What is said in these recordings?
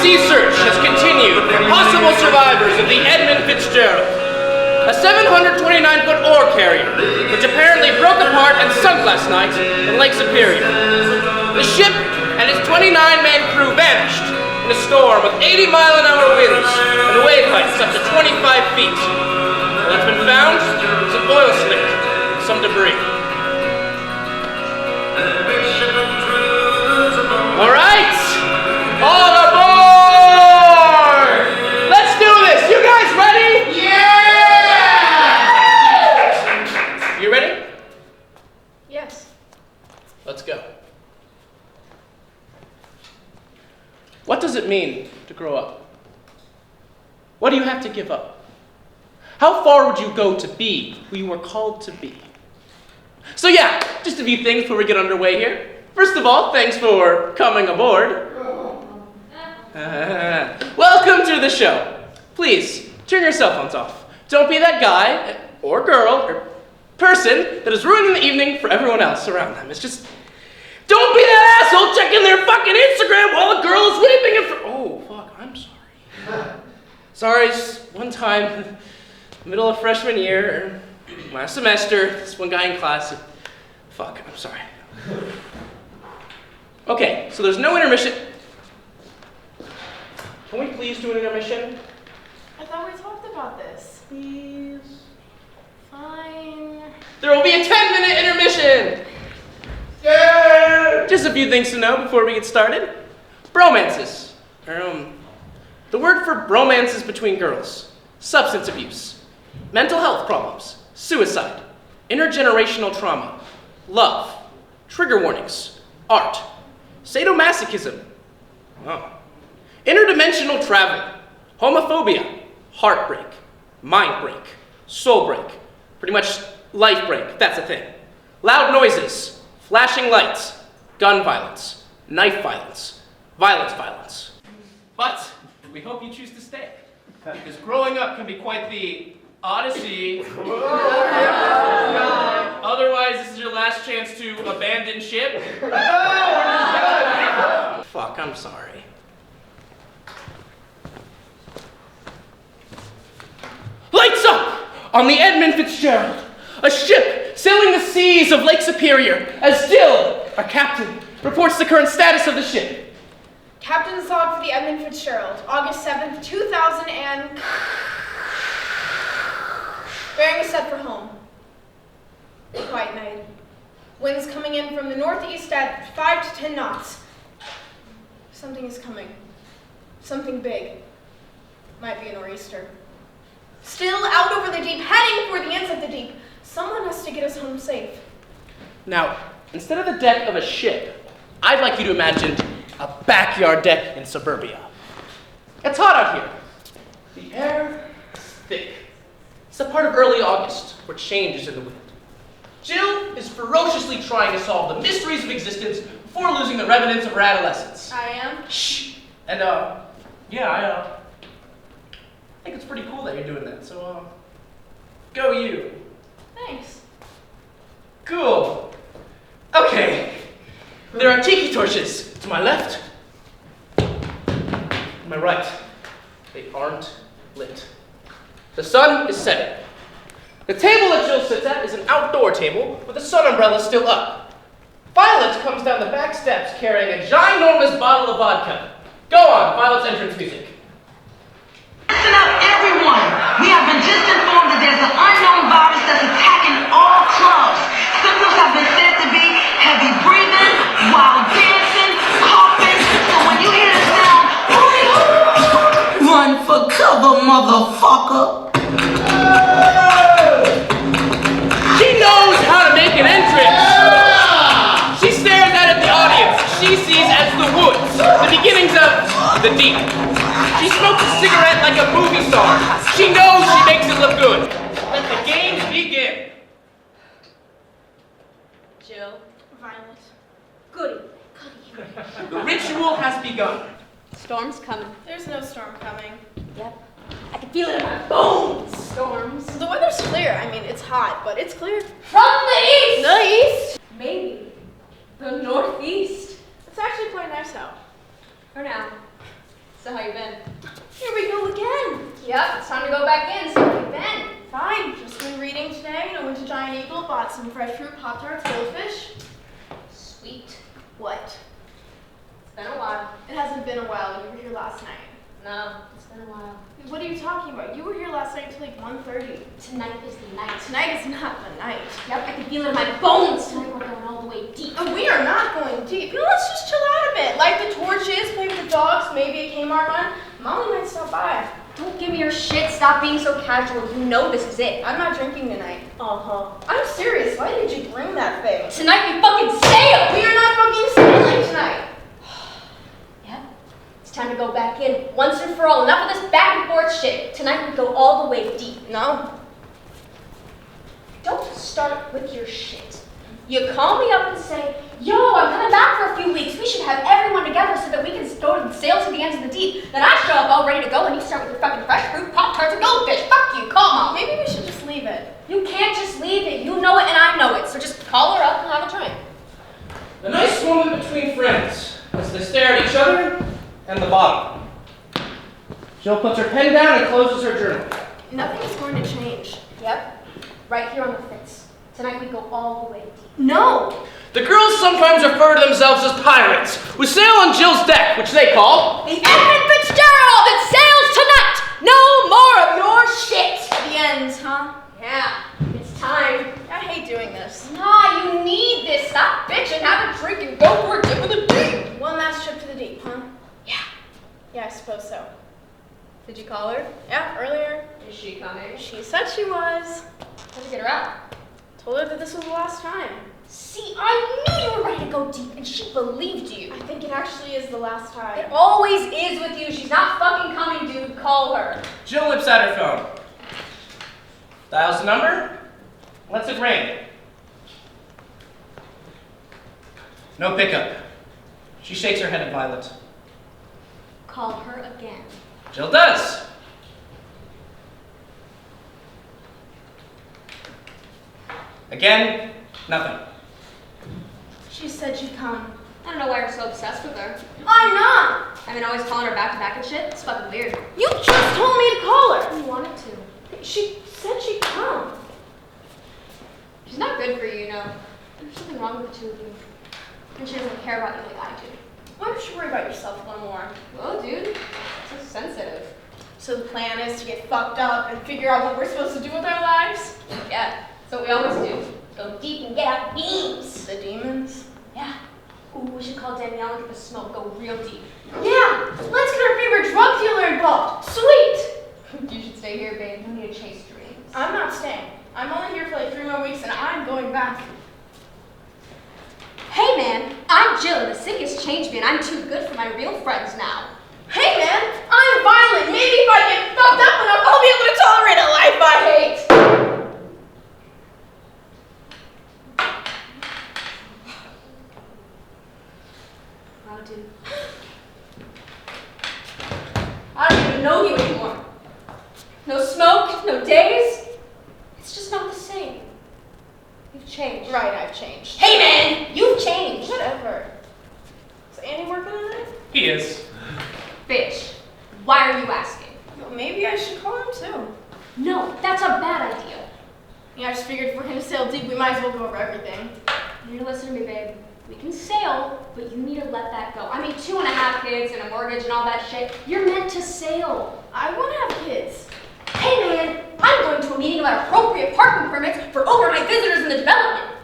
sea search has continued for possible survivors of the Edmund Fitzgerald, a 729-foot ore carrier, which apparently broke apart and sunk last night in Lake Superior. The ship and its 29-man crew vanished in a storm with 80-mile-an-hour winds and wave heights up to 25 feet. What's been found is an oil slick and some debris. All right, all aboard! Let's do this. You guys ready? Yeah! You ready? Yes. Let's go. What does it mean to grow up? What do you have to give up? How far would you go to be who you were called to be? So yeah, just a few things before we get underway here. First of all, thanks for coming aboard. Welcome to the show. Please, turn your cell phones off. Don't be that guy, or girl, or person that is ruining the evening for everyone else around them. It's just, don't be that asshole checking their fucking Instagram while a girl is weeping in front. Oh, fuck, I'm sorry. Sorry, just one time, middle of freshman year, last semester, this one guy in class, fuck, I'm sorry. Okay, so there's no intermission. Can we please do an intermission? I thought we talked about this. Please. Fine. There will be a 10-minute intermission! Yeah! Just a few things to know before we get started. Bromances. The word for bromances between girls. Substance abuse. Mental health problems. Suicide. Intergenerational trauma. Love. Trigger warnings. Art. Sadomasochism. Oh. Interdimensional travel. Homophobia. Heartbreak. Mind break. Soul break. Pretty much life break, that's a thing. Loud noises. Flashing lights. Gun violence. Knife violence. Violence. But we hope you choose to stay. Because growing up can be quite the odyssey. Otherwise, this is your last chance to abandon ship. Fuck, I'm sorry. Lights up on the Edmund Fitzgerald, a ship sailing the seas of Lake Superior, as Dill, our captain, reports the current status of the ship. Captain's log for the Edmund Fitzgerald, August 7th, 2000 and... Bearing is set for home. Quiet night. Winds coming in from the northeast at 5 to 10 knots. Something is coming. Something big. Might be a nor'easter. Still out over the deep, heading for the ends of the deep. Someone has to get us home safe. Now, instead of the deck of a ship, I'd like you to imagine a backyard deck in suburbia. It's hot out here. The air is thick. It's the part of early August where change is in the wind. Jill is ferociously trying to solve the mysteries of existence before losing the remnants of her adolescence. I am. Shh. And, yeah, I think it's pretty cool that you're doing that, so, go you. Thanks. Cool. Okay. There are tiki torches to my left, to my right. They aren't lit. The sun is setting. The table that Jill sits at is an outdoor table with the sun umbrella still up. Violet comes down the back steps carrying a ginormous bottle of vodka. Go on, Violet's entrance music. Listen up, everyone. We have been just informed that there's an unknown virus that's attacking all clubs. Symptoms have been said to be heavy breathing, wild dancing, coughing. So when you hear the sound, run for cover, motherfucker. She knows how to make an entrance. She stares out at the audience. She sees as the woods, the beginnings of the deep. She smokes a cigarette like a movie star. She knows she makes it look good. Let the games begin. Jill. Violet. Goody. The ritual has begun. Storm's coming. There's no storm coming. Yep. I can feel it in my bones. Storms. The weather's clear. I mean, it's hot, but it's clear. From the east! The east? Maybe. The northeast. It's actually quite nice out. For now. So how you been? Here we go again. Yep, it's time to go back in. So how you been? Fine, just been reading today. Went to Giant Eagle, bought some fresh fruit, Pop-Tarts, goldfish. Sweet. What? It's been a while. It hasn't been a while. You were here last night. No, it's been a while. What are you talking about? You were here last night till like 1:30. Tonight is the night. Tonight is not the night. Yep, I can feel it in my bones. Tonight we're going all the way deep. And we are not going deep. You know, let's just chill out a bit. Light the torches, play with the dogs, maybe a Kmart run. Molly might stop by. Don't give me your shit. Stop being so casual. You know this is it. I'm not drinking tonight. I'm serious. Why did you bring that thing? Tonight we fucking sail! We are not fucking sailing tonight. Yep. It's time to go back in. Once and for all. Enough of this back and forth shit. Tonight we go all the way deep. No. Don't start with your shit. You call me up and say, yo, I'm coming back for a few weeks. We should have everyone together so that we can go to sail to the ends of the deep. Then I show up all ready to go and you start with your fucking fresh fruit, Pop-Tarts, and goldfish. Fuck you, come on. Maybe we should just leave it. You can't just leave it. You know it and I know it. So just call her up and have a drink. A nice moment between friends as they stare at each other and the bottle. Jill puts her pen down and closes her journal. Nothing is going to change. Yep. Right here on the Fitz. Tonight we go all the way deep. No. The girls sometimes refer to themselves as pirates, who sail on Jill's deck, which they call The Edmund Fitzgerald that sails tonight! No more of your shit! The end, huh? Yeah, it's time. I hate doing this. Nah, you need this. Stop bitching, have a drink, and go for a dip in the deep. One last trip to the deep, huh? Yeah. Yeah, I suppose so. Did you call her? Yeah, earlier. Is she coming? She said she was. How'd you get her out? Told her that this was the last time. See, I knew you were ready to go deep, and she believed you. I think it actually is the last time. It always is with you. She's not fucking coming, dude. Call her. Jill whips out her phone. Dials the number, lets it ring. No pickup. She shakes her head at Violet. Call her again. Jill does. Again, nothing. She said she'd come. I don't know why you're so obsessed with her. I'm not! I mean, always calling her back to back and shit. It's fucking weird. You just told me to call her! You wanted to. She said she'd come. She's not good for you, you know. There's something wrong with the two of you. And she doesn't care about you like I do. Why don't you worry about yourself one more? Whoa, dude. So sensitive. So the plan is to get fucked up and figure out what we're supposed to do with our lives? Yeah, that's what we always do. Go deep and get out beams. The demons? Yeah. Ooh, we should call Danielle and get the smoke. Go real deep. Yeah! Let's get our favorite drug dealer involved! Sweet! You should stay here, babe. You need to chase dreams. I'm not staying. I'm only here for like 3 more weeks and I'm going back. Hey, man. I'm Jill, and the city has changed me, and I'm too good for my real friends now. Hey man, I'm violent. Maybe if I get fucked up enough, I'll be able to tolerate a life I hate. Wow, dude. I don't even know you anymore. No smoke, no days. It's just not the same. You've changed. Right, I've changed. Hey, man, you've changed. Whatever. Is Andy working tonight? He is. Bitch, why are you asking? Well, maybe I should call him too. No, that's a bad idea. Yeah, I just figured if we're gonna sail deep, we might as well go over everything. You need to listen to me, babe. We can sail, but you need to let that go. I mean, 2.5 kids and a mortgage and all that shit. You're meant to sail. I want to have kids. Hey, man, I'm going to a meeting about appropriate parking permits for overnight visitors in the development.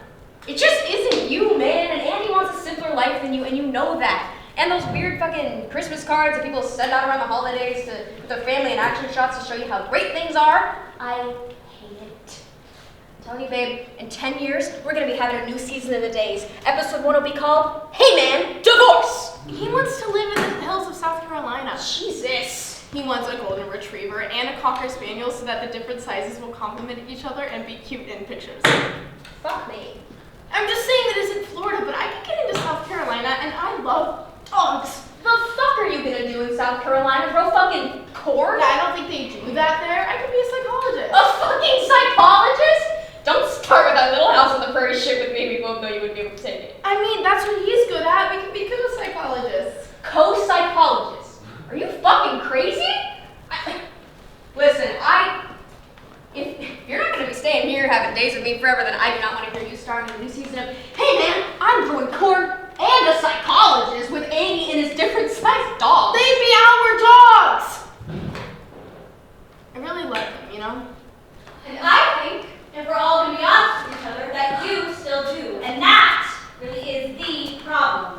It just isn't you, man, and Andy wants a simpler life than you, and you know that. And those weird fucking Christmas cards that people send out around the holidays with their family and action shots to show you how great things are. I hate it. I'm telling you, babe, in 10 years, we're going to be having a new season of the days. Episode 1 will be called, Hey Man, Divorce! He wants to live in the hills of South Carolina. Jesus. He wants a golden retriever and a cocker spaniel so that the different sizes will complement each other and be cute in pictures. Fuck me. I'm just saying that it's in Florida, but I could get into South Carolina and I love dogs. The fuck are you gonna do in South Carolina? Grow fucking corn? I don't think they do that there. I could be a psychologist. A fucking psychologist? Don't start with that little house on the prairie shit with me. We both know you wouldn't be able to take it. I mean, that's what he's good at. We could become a psychologist. Co-psychologist. Are you fucking me forever that I do not want to hear you starring in a new season of, hey man, I'm growing corn and a psychologist with Amy and his different sized dogs. They be our dogs! I really like them, you know? And I think, if we're all going to be honest with each other, that you still do. And that really is the problem.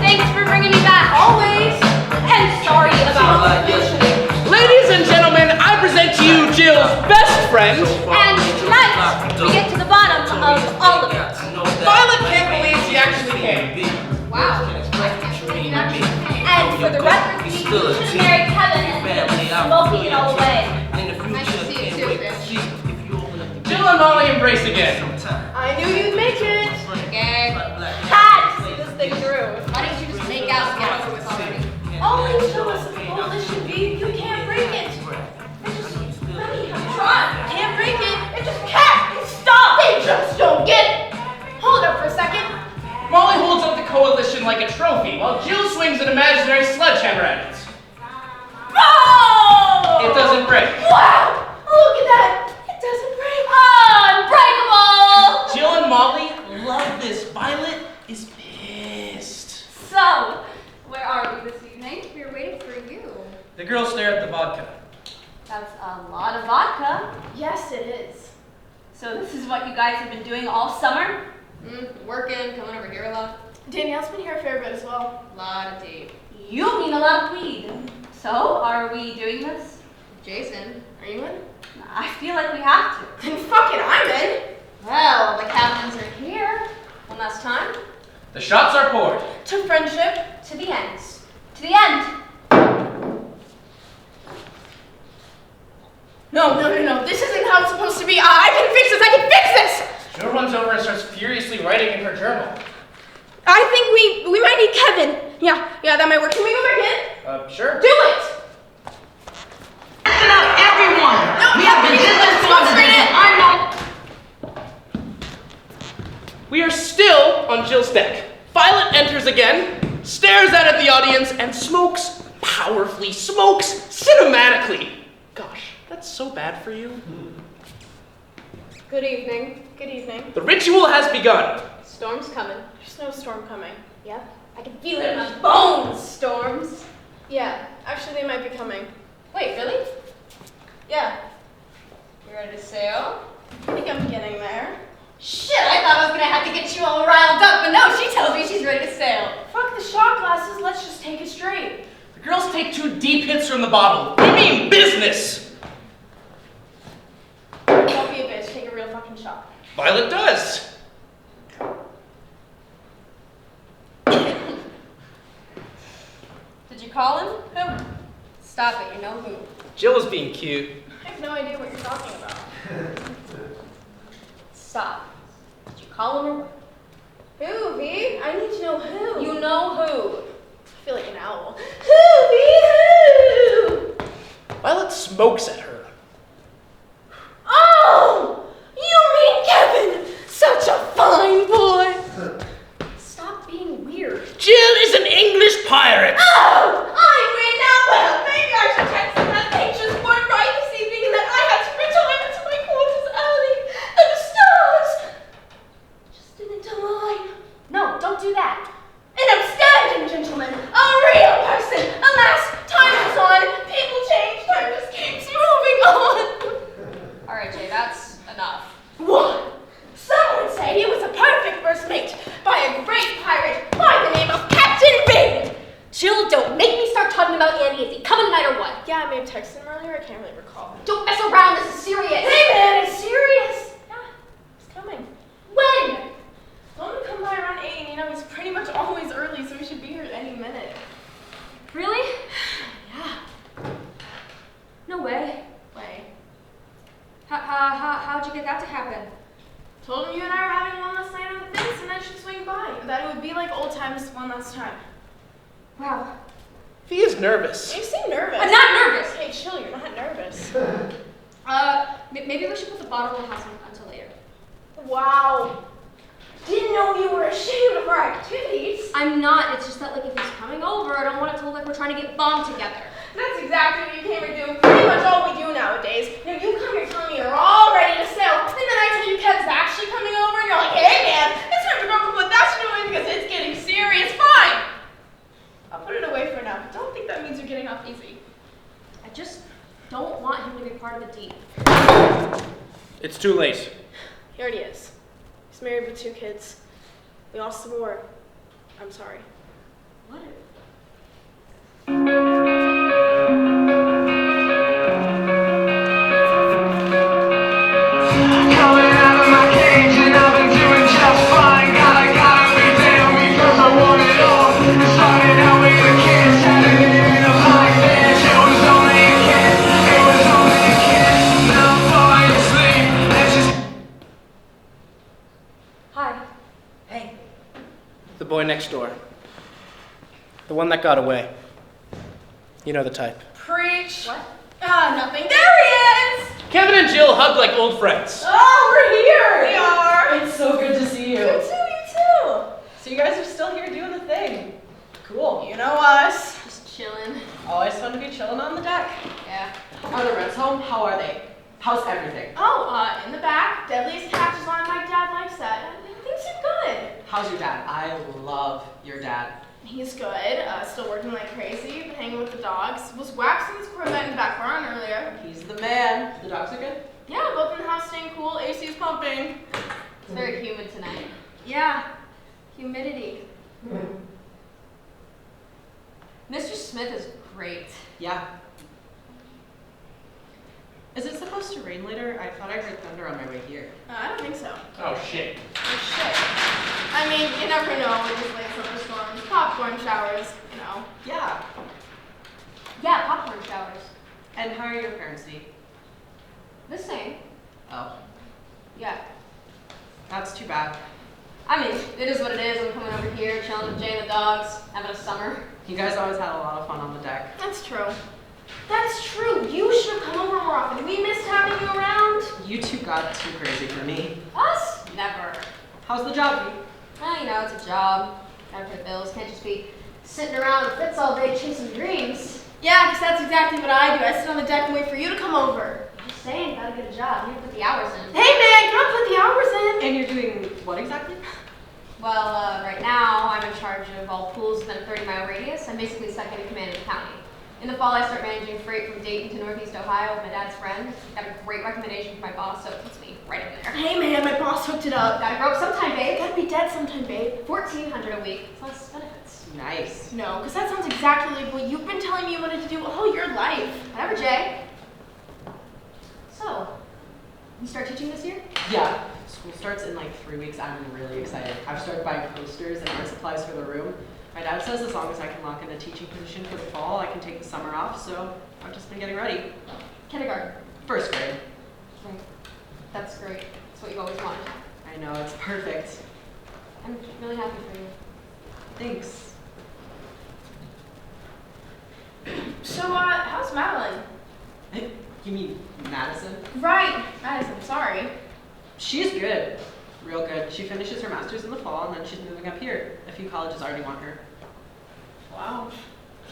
Thanks for bringing me back, always. And sorry about mentioning. Ladies and gentlemen, I present to you Jill's best friend. And tonight, we get to the bottom of all of it. Violet can't believe she actually came. Wow. And for the record, you should have married Kevin and smoking it all away. Nice to see you too, bitch. Jill and Molly embrace again. I knew you'd make it. Okay. Had to see this thing through. Why don't you just make out and get over with already? Only show us a coalition beat, you can't break it. Try. Can't break it. It just can't stop. They just don't get it. Hold up for a second. Molly holds up the coalition like a trophy, while Jill swings an imaginary sledgehammer at it. Oh! It doesn't break. Wow! Look at that. It doesn't break. Unbreakable! Jill and Molly love this. Violet is pissed. So, where are we this evening? We're waiting for you. The girls stare at the vodka. That's a lot of vodka. Yes, it is. So this is what you guys have been doing all summer? Working, coming over here a lot. Danielle's been here a fair bit as well. Lot of tea. You mean a lot of weed. So, are we doing this? Jason, Are you in? I feel like we have to. Then fuck it, I'm in. Well, the captains are here. One last time. The shots are poured. To friendship. To the ends. To the end. No. This isn't how it's supposed to be. I can fix this. Jill runs over and starts furiously writing in her journal. I think we might need Kevin. Yeah, that might work. Can we go back in? Sure. Do it! Listen up, everyone. We have been disinformed that there's an unknown. We are still on Jill's deck. Violet enters again, stares out at the audience, and smokes powerfully, smokes cinematically. Gosh, that's so bad for you. Good evening. Good evening. The ritual has begun. Storm's coming. There's no storm coming. Yep. I can feel it in my bones, Storms. Yeah, actually they might be coming. Wait, really? Yeah, You ready to sail? I think I'm getting there. Shit, I thought I was gonna have to get you all riled up, but no, she tells me she's ready to sail. Fuck the shot glasses, let's just take it straight. The girls take 2 deep hits from the bottle. We mean business. Don't be a bitch, take a real fucking shot. Violet does. Did you call him? Who? Stop it, you know who. Jill is being cute. I have no idea what you're talking about. Stop. Did you call him or what? Who, V? I need to know who. You know who. I feel like an owl. Who, V? Who? Violet smokes at her. Oh! You mean Kevin! Such a fine boy! Stop being weird. Jill is an English pirate. Oh! I'm in now. Well, maybe I should text him that pictures weren't right this evening and that I had to retire to my quarters early. And the stars just didn't align. No, don't do that. An upstanding gentleman, a real person. Alas, time moves on, people change, time just keeps moving on. All right, Jay, that's enough. What? Some would say he was a perfect first mate by a great pirate by the name of Captain Bing. Jill, don't make me start talking about Andy. Is he coming tonight or what? Yeah, I may have texted him earlier, I can't really recall. Don't mess around, this is serious. Hey man, it's serious. Yeah, he's coming. When? Told him to come by around 8, and you know, he's pretty much always early, so we should be here any minute. Really? Yeah. No way. Way. How'd you get that to happen? Told him you and I were having one last night on the things, and I should swing by. That it would be like old times one last time. Wow. He is nervous. You seem nervous. I'm not nervous. Hey, chill, you're not nervous. Maybe we should put the bottle in the house until later. Wow. didn't know you were ashamed of our activities. I'm not. It's just that, like, if he's coming over, I don't want it to look like we're trying to get bombed together. That's exactly what you came here to do. Pretty much all we do nowadays. You know, you come here telling me you're all ready to sail, and then I tell you Kev's actually coming over, and you're like, hey man, it's time to go put that shit away because it's getting serious. Fine. I'll put it away for now, but don't think that means you're getting off easy. I just don't want him to be part of the deep. It's too late. He already is. He's married with 2 kids. We lost the war. I'm sorry. What? Coming out of my cage and I've been doing just fine. Gotta be down because I want it all. Started out with a kiss, had it in a black band. It was only a kiss, it was only a kiss. Now I'm falling asleep. Let's just. Hi. Hey, The boy next door. The one that got away. You know the type. Preach. What? Nothing. There he is! Kevin and Jill hug like old friends. oh, we're here! We are. It's so good to see you. You too. So you guys are still here doing the thing. Cool. You know us. Just chilling. Always fun to be chilling on the deck. Yeah. Are the rents home? How are they? How's everything? Oh, in the back, deadliest catches on. My dad likes that. Things are good. How's your dad? I love your dad. He's good. Still working like crazy. Been hanging with the dogs. Was waxing his Corvette in the back barn earlier. He's the man. The dogs are good? Yeah, both in the house staying cool. AC's pumping. It's very humid tonight. Yeah. Humidity. Mr. Smith is great. Yeah. Is it supposed to rain later? I thought I heard thunder on my way here. I don't think so. Oh, shit. Oh, shit. I mean, you never know with these late summer storms. Popcorn showers, you know. Yeah. Yeah, popcorn showers. And how are your parents, Dee? The same. Oh, Yeah. that's too bad. I mean, it is what it is. I'm coming over here, chilling with Jay and the dogs, having a summer. You guys always had a lot of fun on the deck. That's true. That's true. You should have come over more often. We missed having you around. You two got too crazy for me. Us? Never. How's the job, Dee? Well, you know, it's a job. Gotta pay bills. Can't just be sitting around with Fitz all day chasing dreams. Yeah, because that's exactly what I do. I sit on the deck and wait for you to come over. I'm just saying, gotta get a job. You have to put the hours in. Hey man, come put the hours in. And you're doing what exactly? Well, right now, I'm in charge of all pools within a 30-mile radius. I'm basically second in command of the county. In the fall, I start managing freight from Dayton to Northeast Ohio with my dad's friend. Got a great recommendation from my boss, so it puts me right in there. Hey man, my boss hooked it up. Gotta grow up sometime, babe. Gotta be dead sometime, babe. $1,400 a week. It's less benefits. Nice. No, because that sounds exactly like what you've been telling me you wanted to do all your life. Whatever, Jay. So, you start teaching this year? Yeah. School starts in like 3 weeks. I'm really excited. I've started buying posters and art supplies for the room. My dad says as long as I can lock in a teaching position for the fall, I can take the summer off, so I've just been getting ready. Kindergarten. First grade. Right. That's great. That's what you've always wanted. I know, it's perfect. I'm really happy for you. Thanks. So, how's Madeline? You mean Madison? Right, Madison, sorry. She's good. Real good. She finishes her master's in the fall and then she's moving up here. A few colleges already want her. Wow.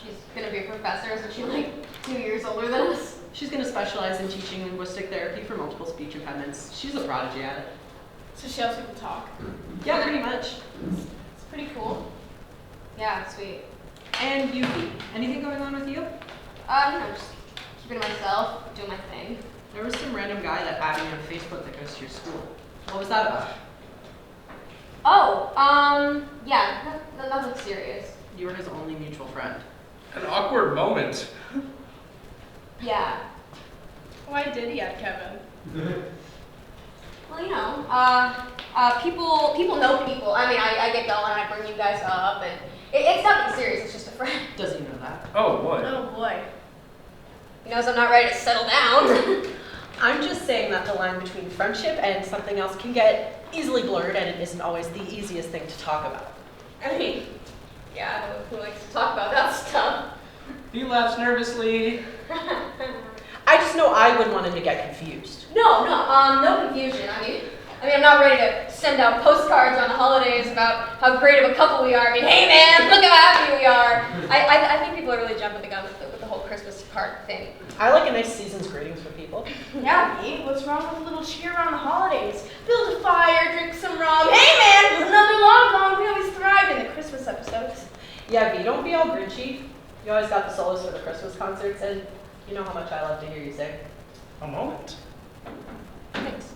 She's gonna be a professor, isn't she like 2 years older than us? She's going to specialize in teaching linguistic therapy for multiple speech impediments. She's a prodigy at it. So she helps people talk. Yeah, pretty much. It's pretty cool. Yeah, sweet. And you, anything going on with you? You know, just keeping to myself, doing my thing. There was some random guy that added me on Facebook that goes to your school. What was that about? Oh, yeah, nothing serious. You were his only mutual friend. An awkward moment. Yeah. Why did he add Kevin? Well, you know, people know people. I mean, I get going and I bring you guys up, and it's nothing serious, it's just a friend. Does he know that? Oh, what? Oh boy. He knows I'm not ready to settle down. I'm just saying that the line between friendship and something else can get easily blurred, and it isn't always the easiest thing to talk about. I mean, yeah, who likes to talk about that stuff? He laughs nervously. I just know I wouldn't want him to get confused. No confusion. I mean, I mean, I'm not ready to send out postcards on the holidays about how great of a couple we are. I mean, hey man, look how happy we are. I think people are really jumping the gun with the whole Christmas card thing. I like a nice season's greetings for people. Yeah, Pete, what's wrong with a little cheer around the holidays? Build a fire, drink some rum. Hey man, another log on. We always thrive in the Christmas episodes. Yeah, V, don't be all grinchy. You always got the solos for the Christmas concerts, and you know how much I love to hear you sing. A moment. Thanks.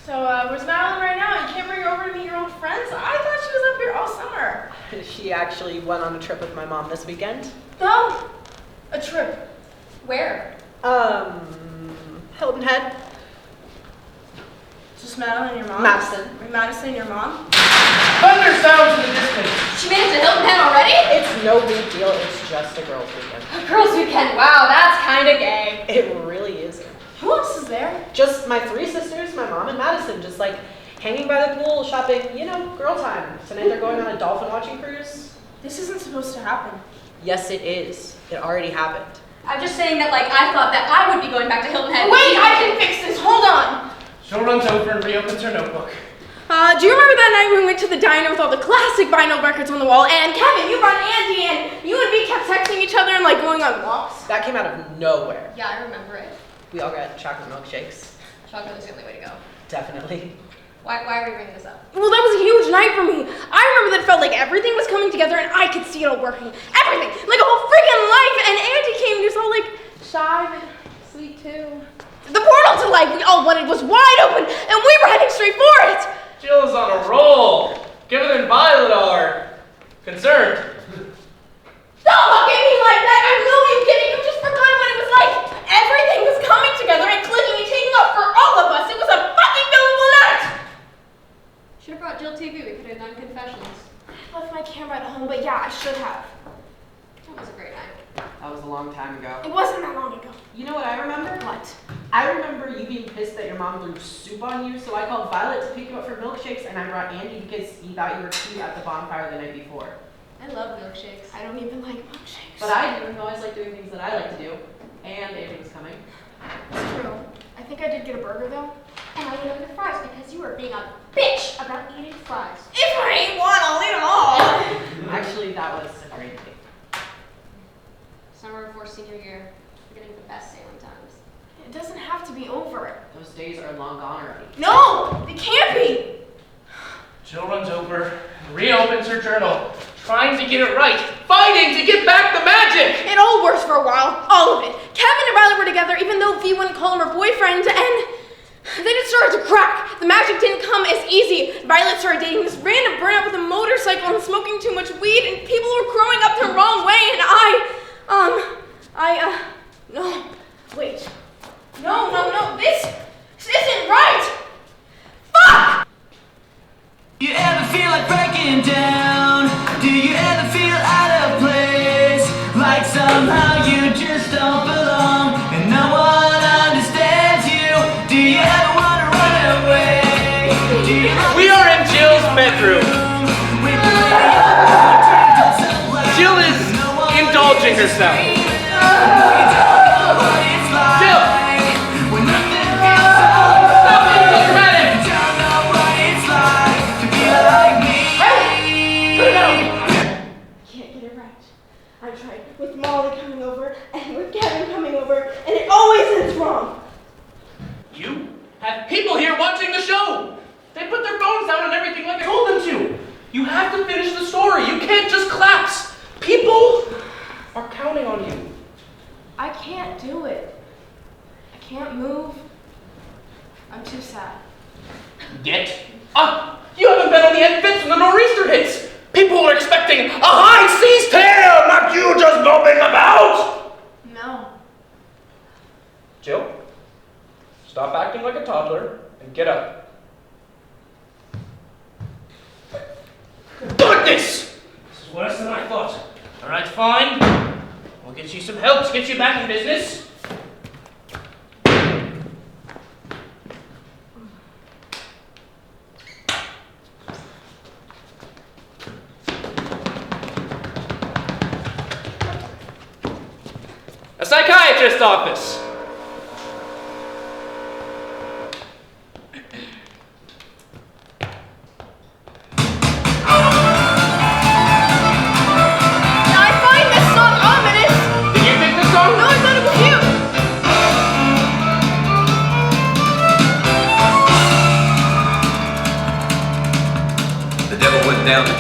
So, where's Madeline right now? You can't bring her over to meet your old friends? I thought she was up here all summer. She actually went on a trip with my mom this weekend. No, a trip. Where? Hilton Head. Just Madeline and your mom? Madison. Madison and your mom? Thunder sounds in the distance. She made it to Hilton Head already? It's no big deal, it's just a girls' weekend. A girls' weekend. Wow, that's kind of gay. It really isn't. Who else is there? Just my 3 sisters, my mom, and Madison, just like hanging by the pool, shopping, you know, girl time. Tonight they're going on a dolphin watching cruise. This isn't supposed to happen. Yes, it is. It already happened. I'm just saying that, like, I thought that I would be going back to Hilton Head. Wait, I can fix this. Hold on. Jill runs over and reopens her notebook. Do you remember that night when we went to the diner with all the classic vinyl records on the wall? And Kevin, you brought Andy, and you and me kept texting each other and like going on walks. That came out of nowhere. Yeah, I remember it. We all got chocolate milkshakes. Chocolate is the only way to go. Definitely. Why are we bringing this up? Well, that was a huge night for me. I remember that it felt like everything was coming together and I could see it all working. Everything, like a whole freaking life. And Andy came and he was all like shy but sweet too. The portal to life we all wanted was wide open and we were heading straight for it. Jill is on a roll. Given and Violet are concerned. Don't look at me like that. I know you're kidding. You just forgot what it was like. Everything was coming together and clicking and taking off for all of us. It was a fucking billable night. Should have brought Jill TV. We could have done confessionals. I left my camera at home, but yeah, I should have. That was a great night. That was a long time ago. It wasn't that long ago. You know what I remember? What? I remember you being pissed that your mom threw soup on you, so I called Violet to pick you up for milkshakes, and I brought Andy because he thought you were cute at the bonfire the night before. I love milkshakes. I don't even like milkshakes. But I do, and always like doing things that I like to do. And Andy's coming. It's true. I think I did get a burger though. And I ate up your fries because you were being a bitch about eating fries. If I ain't one, I'll eat them all. Actually, that was a great day. Summer before senior year, we're getting the best sailing times. It doesn't have to be over. Those days are long gone already. No, it can't be. Jill runs over and reopens her journal, trying to get it right, fighting to get back the magic. It all works for a while, all of it. Kevin and Violet were together, even though V wouldn't call him her boyfriend, and then it started to crack. The magic didn't come as easy. Violet started dating this random burnout with a motorcycle and smoking too much weed, and people were growing up the wrong way, and no, wait. No, this isn't right. Fuck! Do you ever feel like breaking down? Do you ever feel out of place? Like somehow you just don't belong and no one understands you? Do you ever want to run away? We are in Jill's bedroom. Jill is indulging herself. Jill! Stop being so dramatic! Can't get it right. I tried with Molly coming over and with Kevin coming over, and it always ends wrong. You have people here watching the show. They put their phones down and everything like I told them to. You have to finish the story. You can't just collapse. People are counting on you. I can't do it. I can't move. I'm too sad. Get up. You haven't been on the end fence when the nor'easter hits. People are expecting a high seas tale, not you just moping about. No. Jill, stop acting like a toddler and get up. Goodness! This is worse than I thought. All right, fine. We'll get you some help to get you back in business. A psychiatrist's office.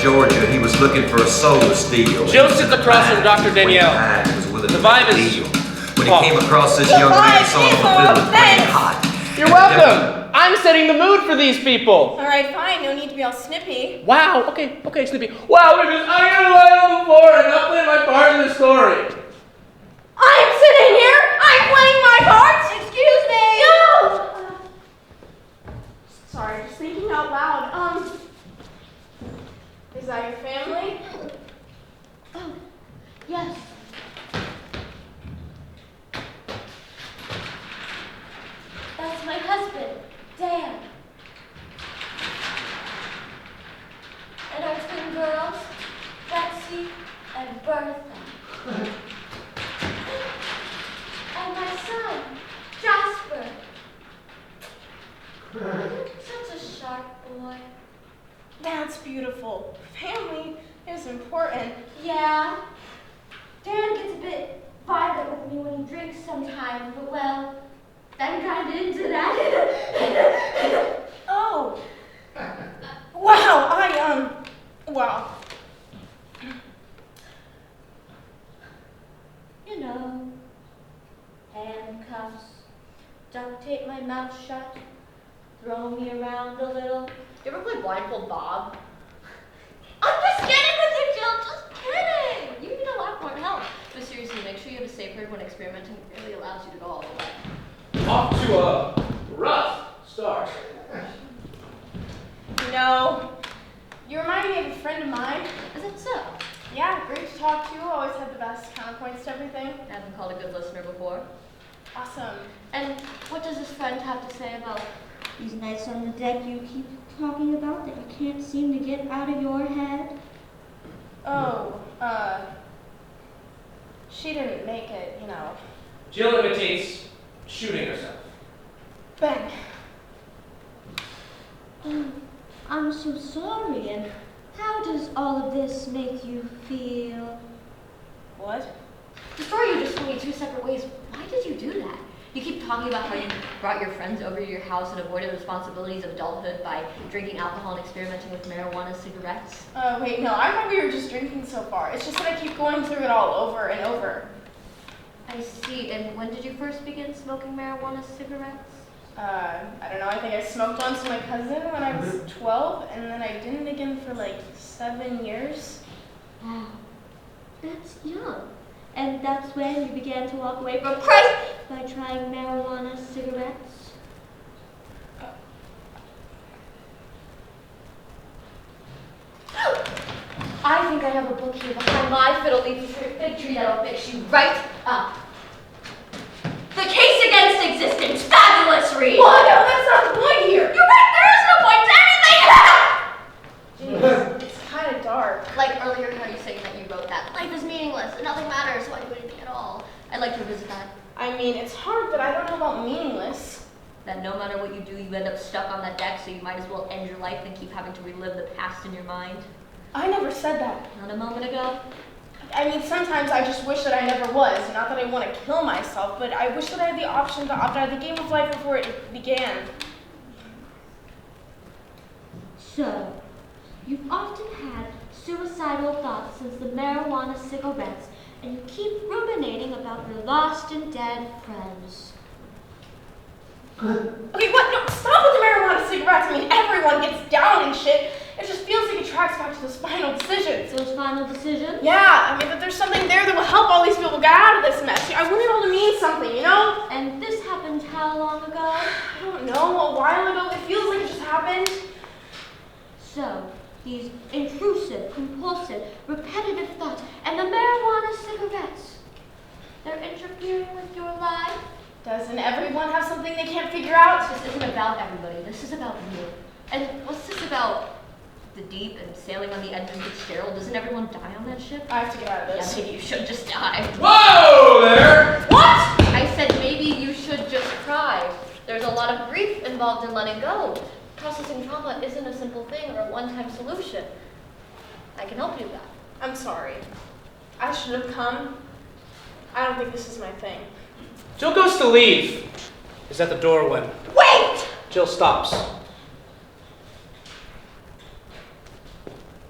Georgia. He was looking for a soul to steal. Jill sits across from Dr. Danielle. The vibe is When he came across this young man, saw him a fiddle playing hot. You're welcome. I'm setting the mood for these people. All right, fine. No need to be all snippy. Wow. Okay, Snippy. Wow, I'm gonna lay on the floor and not play my part in the story. I'm sitting here. I'm playing my part. Excuse me. No. Sorry, just thinking out loud. Is that your family? Oh, yes. That's my husband, Dan. And our twin girls, Betsy and Bertha. And my son, Jasper. Such a sharp boy. That's beautiful. Family is important. Yeah. Dan gets a bit violent with me when he drinks sometimes, but well, I'm kind of into that. Oh. Wow, wow. You know, handcuffs, duct tape my mouth shut, throw me around a little. You ever play Blindfold Bob? I'm just kidding with you, Jill, just kidding! You need a lot more help. But seriously, make sure you have a safe word when experimenting really allows you to go all the way. Off to a rough start. You remind me of a friend of mine. Is it so? Yeah, great to talk to. Always had the best counterpoints to everything. I haven't called a good listener before. Awesome. And what does this friend have to say about these nights on the deck you keep talking about that you can't seem to get out of your head? Oh, she didn't make it, Jill imitates shooting herself. Ben. Oh, I'm so sorry. And how does all of this make you feel? What? The story you just told me two separate ways. Why did you do that? You keep talking about how you brought your friends over to your house and avoided the responsibilities of adulthood by drinking alcohol and experimenting with marijuana cigarettes. Wait, no, I thought we were just drinking so far. It's just that I keep going through it all over and over. I see. And when did you first begin smoking marijuana cigarettes? I don't know, I think I smoked once with my cousin when I was 12, and then I didn't again for like 7 years. Wow, that's young. And that's when you began to walk away from Christ by trying marijuana cigarettes? I think I have a book here behind my fiddle leaf fig tree that'll fix you right up. The Case Against Existence, fabulous read! Well, no, that's not the point here! You're right, there is no point to anything! Jeez, it's kind of dark. Like earlier how you saying that you wrote that. Life is meaningless and nothing matters, so why do anything at all? I'd like to revisit that. I mean, it's hard, but I don't know about meaningless. That no matter what you do, you end up stuck on that deck, so you might as well end your life than keep having to relive the past in your mind. I never said that. Not a moment ago. I mean, sometimes I just wish that I never was. Not that I want to kill myself, but I wish that I had the option to opt out of the game of life before it began. So, you've often had suicidal thoughts since the marijuana cigarettes, and you keep ruminating about your lost and dead friends. Okay, what? No, stop with the marijuana cigarettes. I mean, everyone gets down and shit. It just feels like it tracks back to those final decisions. Those final decisions? Yeah, I mean, that there's something there that will help all these people get out of this mess. I want it all to mean something, you know? And this happened how long ago? I don't know, a while ago. It feels like it just happened. So, these intrusive, compulsive, repetitive thoughts and the marijuana cigarettes, they're interfering with your life? Doesn't everyone have something they can't figure out? This isn't about everybody, this is about you. And what's this about the deep and sailing on the Edmund Fitzgerald? Doesn't everyone die on that ship? I have to get out of Yeah, this. maybe you should just die. Whoa there! What? I said maybe you should just cry. There's a lot of grief involved in letting go. Processing trauma isn't a simple thing or a one-time solution. I can help you with that. I'm sorry. I should have come. I don't think this is my thing. Jill goes to leave. Is at the door when Wait! Jill stops.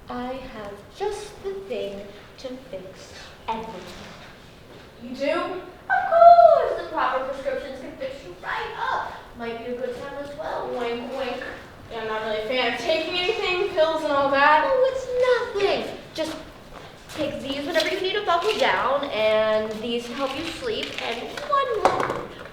I and these to help you sleep, and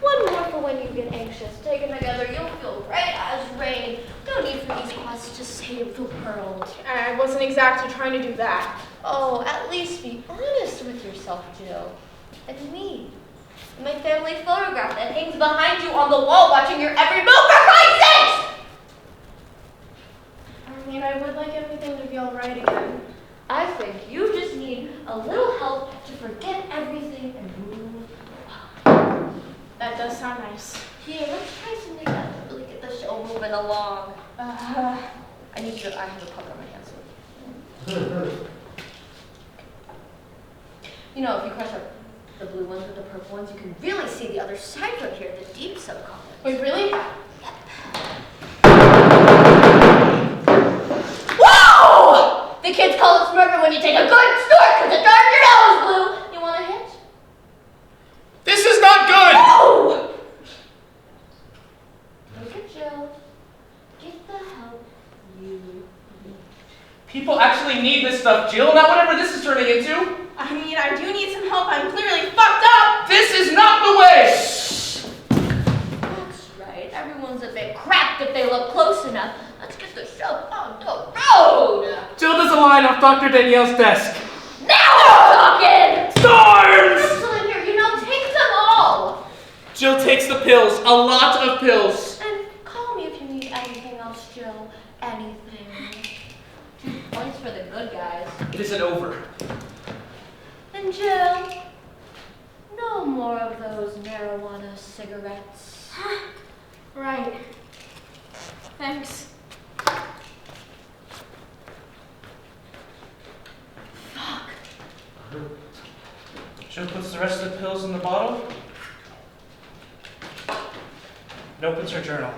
one more for when you get anxious. Taken together, you'll feel bright as rain. No need for these cloths to save the world. I wasn't exactly trying to do that. Oh, at least be honest with yourself, Jill. And me. My family photograph that hangs behind you on the wall watching your every move, for Christ's sakes! I mean, I would like everything to be all right again. I think you just need a little help to forget everything and move on. That does sound nice. Here, let's try something that will really get the show moving along. I have a pucker on my hands. So. You know, if you crush up the blue ones with the purple ones, you can really see the other side right here, the deep subcontinent. Wait, really? Whoa! The kids call it smirking when you take a good snort because it dark your nose blue. You want a hit? This is not good! No! Look at Jill. Get the help you need. People actually need this stuff, Jill, not whatever this is turning into. I mean, I do need some help. I'm clearly fucked up. This is not the way! That's right. Everyone's a bit cracked if they look close enough. Let's get the show on the road. Jill does a line off Dr. Danielle's desk. Now we're talking! Storms! Cylinder, take them all. Jill takes the pills, a lot of pills. And call me if you need anything else, Jill. Anything. 2 points for the good guys. It isn't over. And Jill, no more of those marijuana cigarettes. Right. Thanks. Fuck. Jill puts the rest of the pills in the bottle and opens her journal.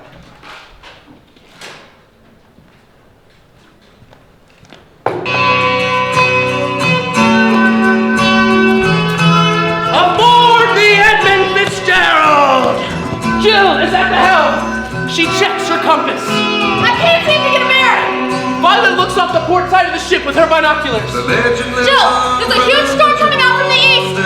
Aboard the Edmund Fitzgerald! Jill is at the helm. She checks her compass. I can't seem to get a bearing. Violet looks off the port side of the ship with her binoculars. Jill, there's a huge storm coming out from the east.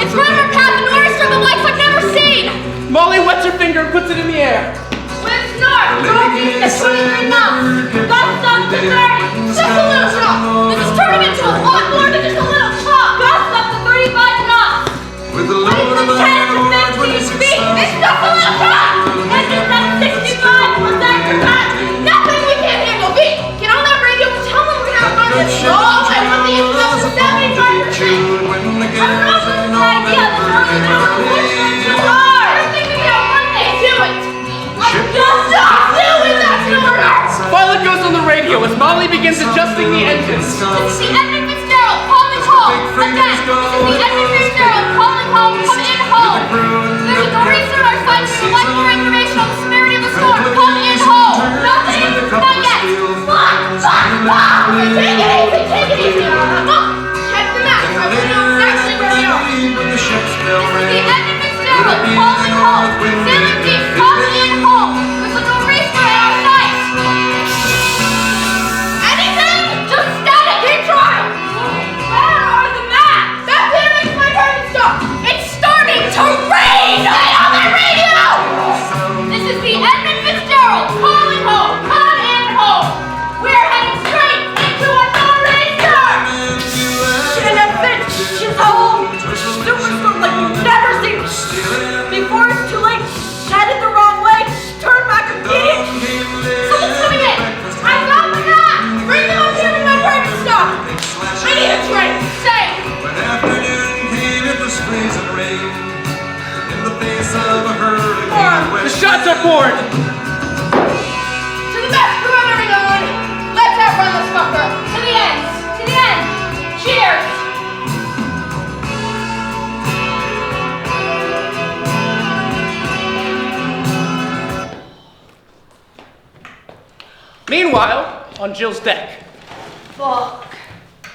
It's right on our path, and we're a string of lights I've never seen. Molly wets her finger and puts it in the air. Winds north, northeast at 23 knots. Gusts up to 30. Just a little chop. This is turning into a lot more than just a little chop. Gusts up to 35 knots. With the load Winds of of 10 to 15 feet. It's just a little chop. Engines at 65% capacity. Nothing we can't handle. Beat, get on that radio and tell them we're gonna run this slow and with the engine up to 75%. I don't know if this is an idea. The drone is going to push them too hard. I think we got one day to do it. Just stop doing that to her! Violet goes on the radio as Molly begins adjusting the engines. This is the Edmund Fitzgerald calling home. Again, this is the Edmund Fitzgerald calling home. Come in home. There's a research our site to collect more information on the severity of the storm. Come in home. Nothing? Not yet. Fuck! Take it easy. Check the map. I want to know exactly where we are. This is the Edmund Fitzgerald calling home. Sailing deep. Come in home. There's a research at our site. Anything? Just static. Keep trying. Where are the maps? That there makes my turn to stop. It's starting to rain. Stay on the radio. This is the Edmund Fitzgerald calling home. Come in home. We're heading straight into a nor'easter. Shouldn't have been. She's home. Superstorm like you've never seen. Before it's too late, headed the wrong way. Turn back immediately. Someone's coming in. I got the map. Bring them up here to my private stop. I need a train. Say. When afternoon came, it was freezing rain. In the face of a hurricane. The shots are poured. To the best crew I've ever known. Let's outrun this fucker. To the end. To the end. Cheers. Meanwhile, on Jill's deck. Fuck.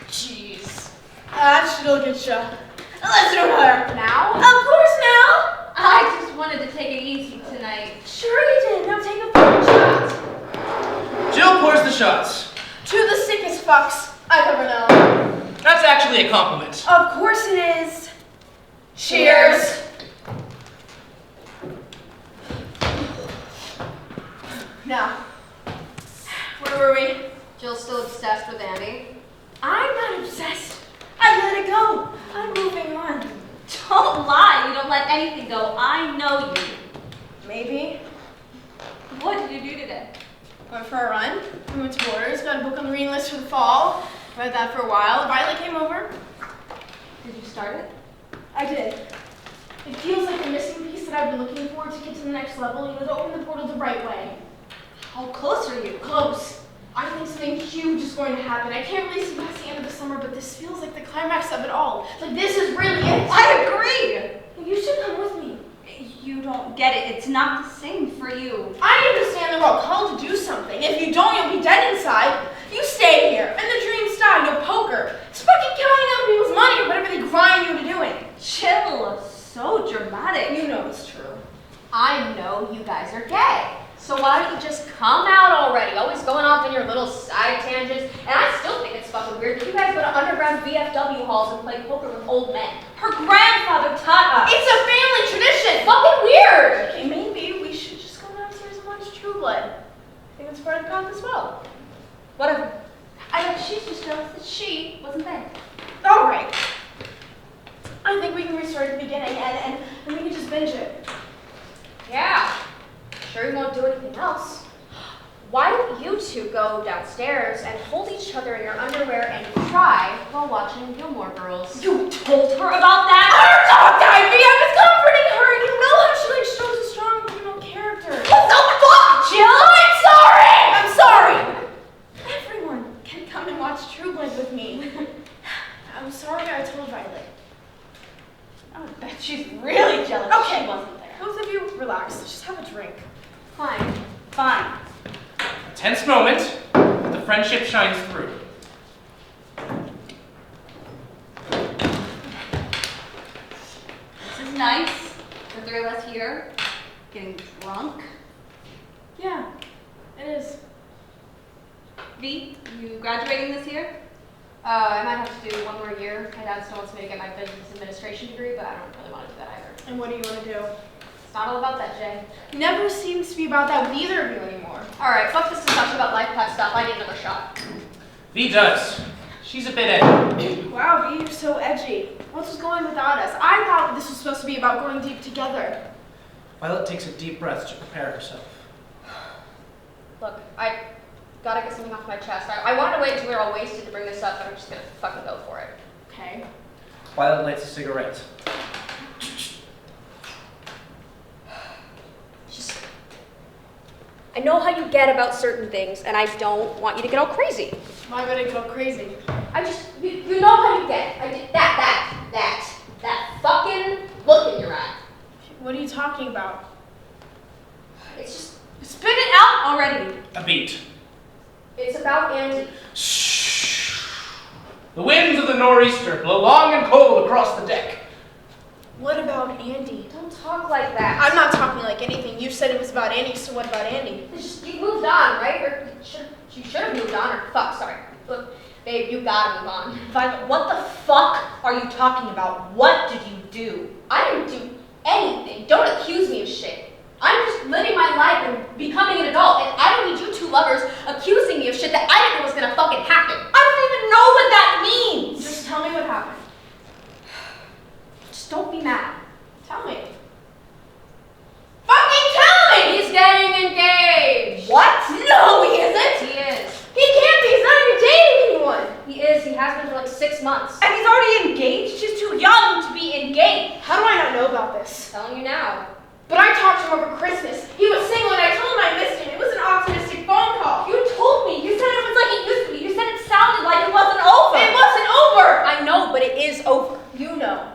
Jeez. That shit'll get ya. Let's do her. Now? Of course now. I just wanted to take it easy tonight. Sure you did. Now take a fucking shot. Jill pours the shots. To the sickest fucks I've ever known. That's actually a compliment. Of course it is. let anything go. I know you. Maybe. What did you do today? Went for a run. We went to Borders, got a book on the reading list for the fall. Read that for a while. Violet came over. Did you start it? I did. It feels like the missing piece that I've been looking for to get to the next level, to open the portal the right way. How close are you? Close. I think something huge is going to happen. I can't really see past the end of the summer, but this feels like the climax of it all. Like this is really it. I agree! You should come with me. You don't get it. It's not the same for you. I understand that we're all called to do something. If you don't, you'll be dead inside. You stay here, and the dreams die. No poker. It's fucking counting other people's money or whatever they grind you into doing. Chill. So dramatic. You know it's true. I know you guys are gay. So why don't you just come out already? Always going off in your little side tangents. And I still think it's fucking weird that you guys go to underground VFW halls and play poker with old men. Her grandfather taught us. It's a family tradition. Fucking weird. Okay, maybe we should just go downstairs and watch True Blood. I think it's part of the path as well. Whatever. I know she's just jealous that she wasn't there. All right. I think we can restart at the beginning and we can just binge it. Yeah. Sure you won't do anything else. Why don't you two go downstairs and hold each other in your underwear and cry while watching Gilmore Girls? You told her about that? Talk, Ivy! I was comforting her, and you know how she shows a strong female character. What the fuck, Jill? I'm sorry! Everyone can come and watch True Blood with me. I'm sorry I told Violet. I bet she's really jealous Okay, she wasn't there. Both of you, relax. Let's just have a drink. Fine. Fine. A tense moment, but the friendship shines through. This is nice. The three of us here, getting drunk. Yeah, it is. V, you graduating this year? I might have to do one more year. My dad still wants me to get my business administration degree, but I don't really want to do that either. And what do you want to do? It's not all about that, Jay. Never seems to be about that with either of you anymore. All right, fuck this discussion about life path stuff. I need another shot. V does. She's a bit edgy. Wow, V, you're so edgy. What was going without us? I thought this was supposed to be about going deep together. Violet takes a deep breath to prepare herself. Look, I gotta get something off my chest. I wanted to wait until we were all wasted to bring this up, but I'm just gonna fucking go for it. Okay. Violet lights a cigarette. I know how you get about certain things, and I don't want you to get all crazy. Why would I go crazy? You know how you get. I did that fucking look in your eye. What are you talking about? It's just, spit it out already. A beat. It's about Andy. Shh. The winds of the nor'easter blow long and cold across the deck. What about Andy? Don't talk like that. I'm not talking like anything. You said it was about Andy, so what about Andy? It's just, you moved on, right? Or you should have moved on, or fuck, sorry. Look, babe, you gotta move on. Violet, what the fuck are you talking about? What did you do? I didn't do anything. Don't accuse me of shit. I'm just living my life and becoming an adult, and I don't need you two lovers accusing me of shit that I didn't know was gonna fucking happen. I don't even know what that means! Just tell me what happened. Just don't be mad. Tell me. Fucking tell me! He's getting engaged! What? No, he isn't! He is. He can't be! He's not even dating anyone! He is. He has been for like 6 months. And he's already engaged? She's too young to be engaged. How do I not know about this? I'm telling you now. But I talked to him over Christmas. He was single and I told him I missed him. It was an optimistic phone call. You told me. You said it was like it used to be. You said it sounded like it wasn't over. It wasn't over! I know, but it is over. You know.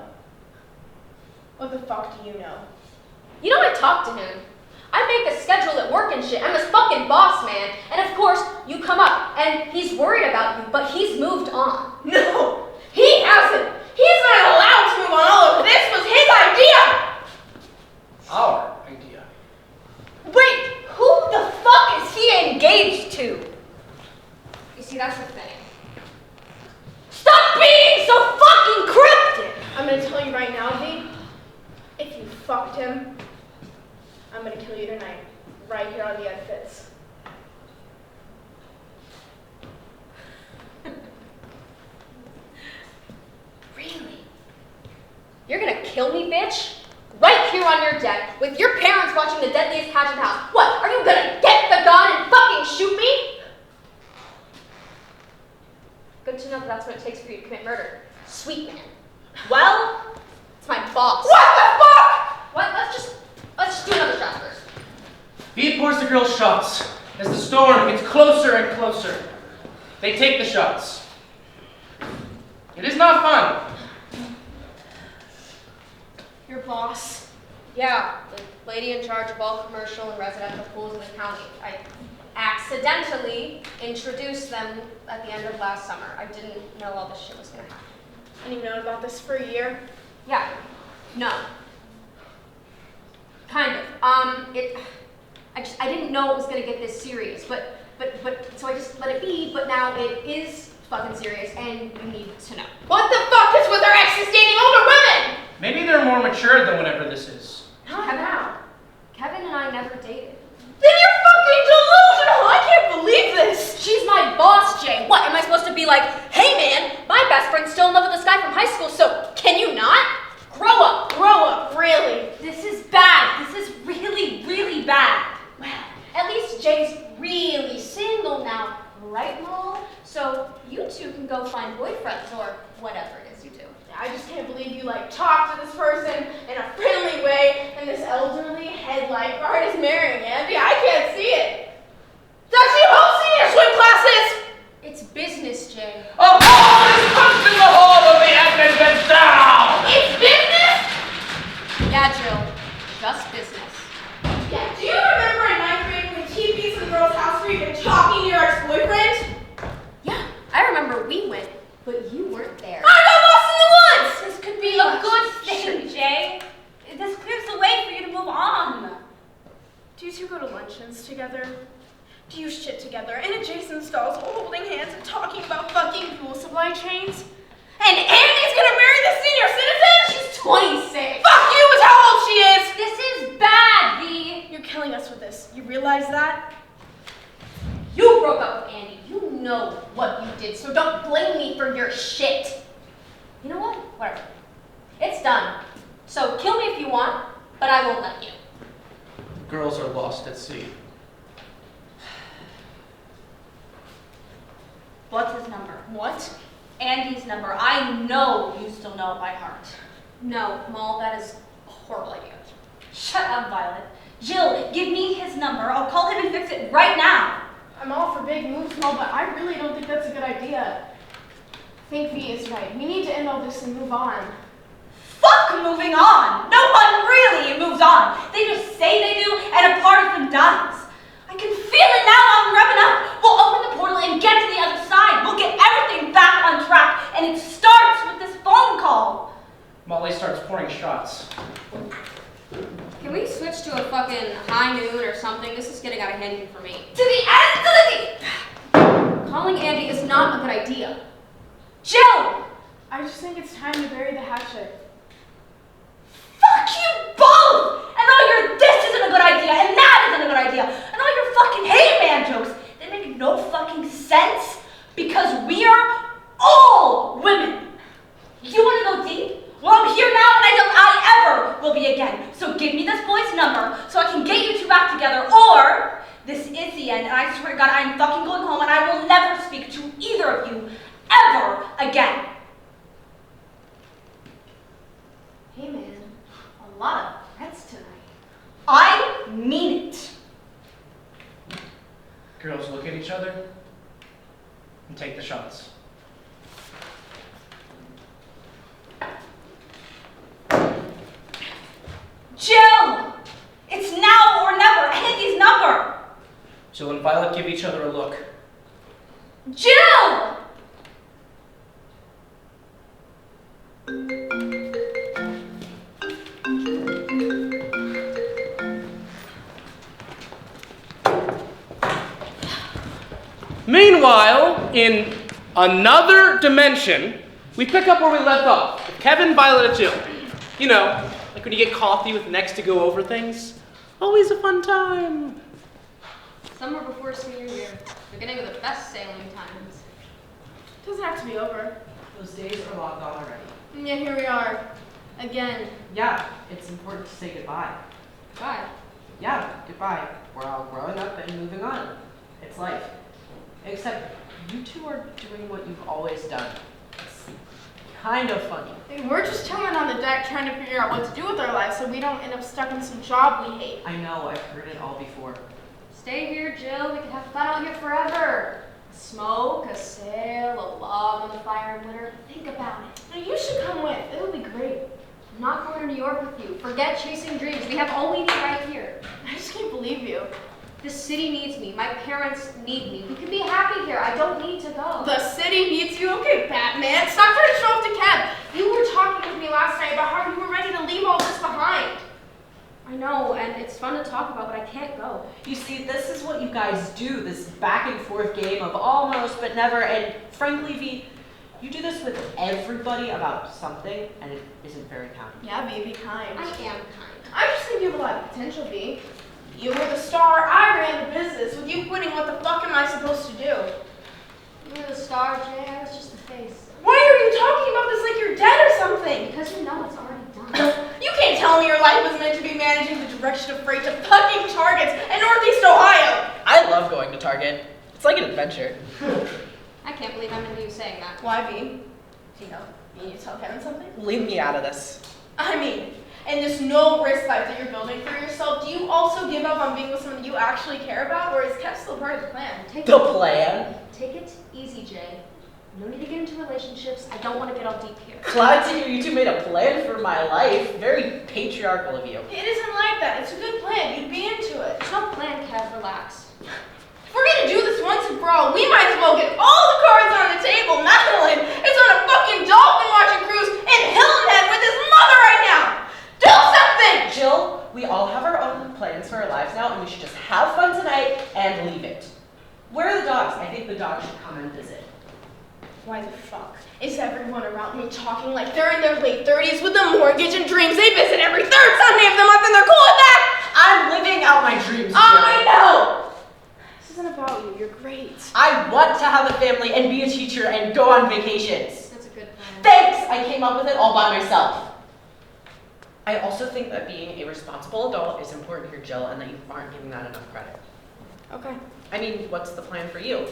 What the fuck do you know? You know I talked to him. I make a schedule at work and shit. I'm his fucking boss, man. And of course, you come up and he's worried about you, but he's moved on. No! He hasn't! He's not allowed to move on all over. This was his idea! Our idea. Wait, who the fuck is he engaged to? You see, that's the thing. Stop being so fucking cryptic! I'm gonna tell you right now, V. If you fucked him, I'm gonna kill you tonight. Right here on the Edfits. Really? You're gonna kill me, bitch? out here on your deck with your parents watching the deadliest catch in the house. What, are you gonna get the gun and fucking shoot me? Good to know that that's what it takes for you to commit murder. Sweet man. Well, it's my boss. What the fuck? What? Let's just do another shot first. Bede pours the girls shots. As the storm gets closer and closer, they take the shots. It is not fun. Your boss. Yeah, the lady in charge of all commercial and residential pools in the county. I accidentally introduced them at the end of last summer. I didn't know all this shit was gonna happen. And you've known about this for a year? Yeah. No. Kind of. I didn't know it was gonna get this serious, but so I just let it be, but now it is fucking serious and you need to know. What the fuck is with our exes dating older women? Maybe they're more mature than whatever this is. Kevin and I never dated. Then you're fucking delusional! I can't believe this! She's my boss, Jay. What, am I supposed to be like, hey man, my best friend's still in love with this guy from high school, so can you not? Grow up. Grow up, really. This is bad. This is really, really bad. Well, at least Jay's really single now, right, Mole? So you two can go find boyfriends or whatever it is you do. I just can't believe you talk to this person in a friendly way and this elderly head lifeguard is marrying Andy. I can't see it. Does she hosting your swim classes? It's business, Jay. A ball is punched in the hole of the Edmund Fitzgerald! It's business? Yeah, Jill. Just business. Yeah, do you remember in 9th grade when he beat some girl's house for you and talking to your ex-boyfriend? Yeah, I remember we went, but you weren't there. I got lost in the woods! This could be a good thing, Jay. This clears the way for you to move on. Do you two go to luncheons together? Do you shit together in adjacent stalls holding hands and talking about fucking pool supply chains? And Andy's gonna marry the senior citizen? She's 26. Fuck you is how old she is! This is bad, V. You're killing us with this. You realize that? You broke up with Andy. You know what you did, so don't blame me for your shit. You know what? Whatever. It's done. So kill me if you want, but I won't let you. Girls are lost at sea. What's his number? What? Andy's number. I know you still know it by heart. No, Maul, that is a horrible idea. Shut up, Violet. Jill, give me his number. I'll call him and fix it right now. I'm all for big moves and all, but I really don't think that's a good idea. I think V is right. We need to end all this and move on. Fuck moving on. No one really moves on. They just say they do, and a part of them dies. I can feel it now. I'm revving up. We'll open the portal and get to the other side. We'll get everything back on track, and it starts with this phone call. Molly starts pouring shots. Can we switch to a fucking high noon or something? This is getting out of hand even for me. To the end, to the... Calling Andy is not a good idea. Jill! I just think it's time to bury the hatchet. Fuck you both! And all your this isn't a good idea, and that isn't a good idea, and all your fucking hey man jokes, they make no fucking sense because we are all women. You want to go deep? Well, I'm here now, and I ever will be again. So give me this boy's number so I can get you two back together, or this is the end, and I swear to God, I'm fucking going home, and I will never speak to either of you ever again. Hey man, a lot of threats tonight. I mean it. Girls look at each other and take the shots. Jill! It's now or never. Andy's number. Jill and Violet give each other a look. Jill! Meanwhile, in another dimension, we pick up where we left off. With Kevin, Violet, and Jill. You know, like when you get coffee with Next to go over things. Always a fun time. Summer before senior year. Beginning of the best sailing times. Doesn't have to be over. Those days are long gone already. And yet here we are. Again. Yeah, it's important to say goodbye. Bye. Yeah, goodbye. We're all growing up and moving on. It's life. Except you two are doing what you've always done. It's kind of funny. Hey, we're just chilling on the deck trying to figure out what to do with our lives so we don't end up stuck in some job we hate. I know, I've heard it all before. Stay here, Jill. We can have fun out here forever. A smoke, a sail, a log on the fire in winter. Think about it. Now, you should come with. It would be great. I'm not going to New York with you. Forget chasing dreams. We have all we need right here. I just can't believe you. The city needs me. My parents need me. We can be happy here. I don't need to go. The city needs you? Okay, Batman. Stop trying to show off to Kev. You were talking with me last night about how you were ready to leave all this behind. I know, and it's fun to talk about, but I can't go. You see, this is what you guys do, this back and forth game of almost but never, and frankly, V, you do this with everybody about something, and it isn't very kind. Yeah, V, be kind. I am kind. I just think you have a lot of potential, V. You were the star, I ran the business. With you quitting, what the fuck am I supposed to do? You were the star, Jay. I was just the face. Why are you talking about this like you're dead or something? Because you know it's already done. You can't tell me your life was meant to be managing the direction of freight to fucking Targets in Northeast Ohio. I love going to Target. It's like an adventure. I can't believe I'm into you saying that. Why, V? Do you know? You need to tell Kevin something? Leave me out of this. I mean, in this no-risk life that you're building for yourself, do you also give up on being with someone you actually care about, or is Kev still part of the plan? The plan? Take it easy, Jay. No need to get into relationships. I don't want to get all deep here. Glad to hear you two made a plan for my life. Very patriarchal of you. It isn't like that. It's a good plan. You'd be into it. There's no plan, Kev. Relax. If we're gonna do this once and for all, we might as well get all the cards on the table. Madeline is on a fucking dolphin watching cruise in Hilton Head with his mother right now. Do something! Jill, we all have our own plans for our lives now, and we should just have fun tonight and leave it. Where are the dogs? I think the dogs should come and visit. Why the fuck is everyone around me talking like they're in their late 30s with a mortgage and dreams? They visit every third Sunday of the month and they're cool with that! I'm living out my dreams, Jill. I know! This isn't about you. You're great. I want to have a family and be a teacher and go on vacations. That's a good plan. Thanks! I came up with it all by myself. I also think that being a responsible adult is important here, Jill, and that you aren't giving that enough credit. Okay. I mean, what's the plan for you?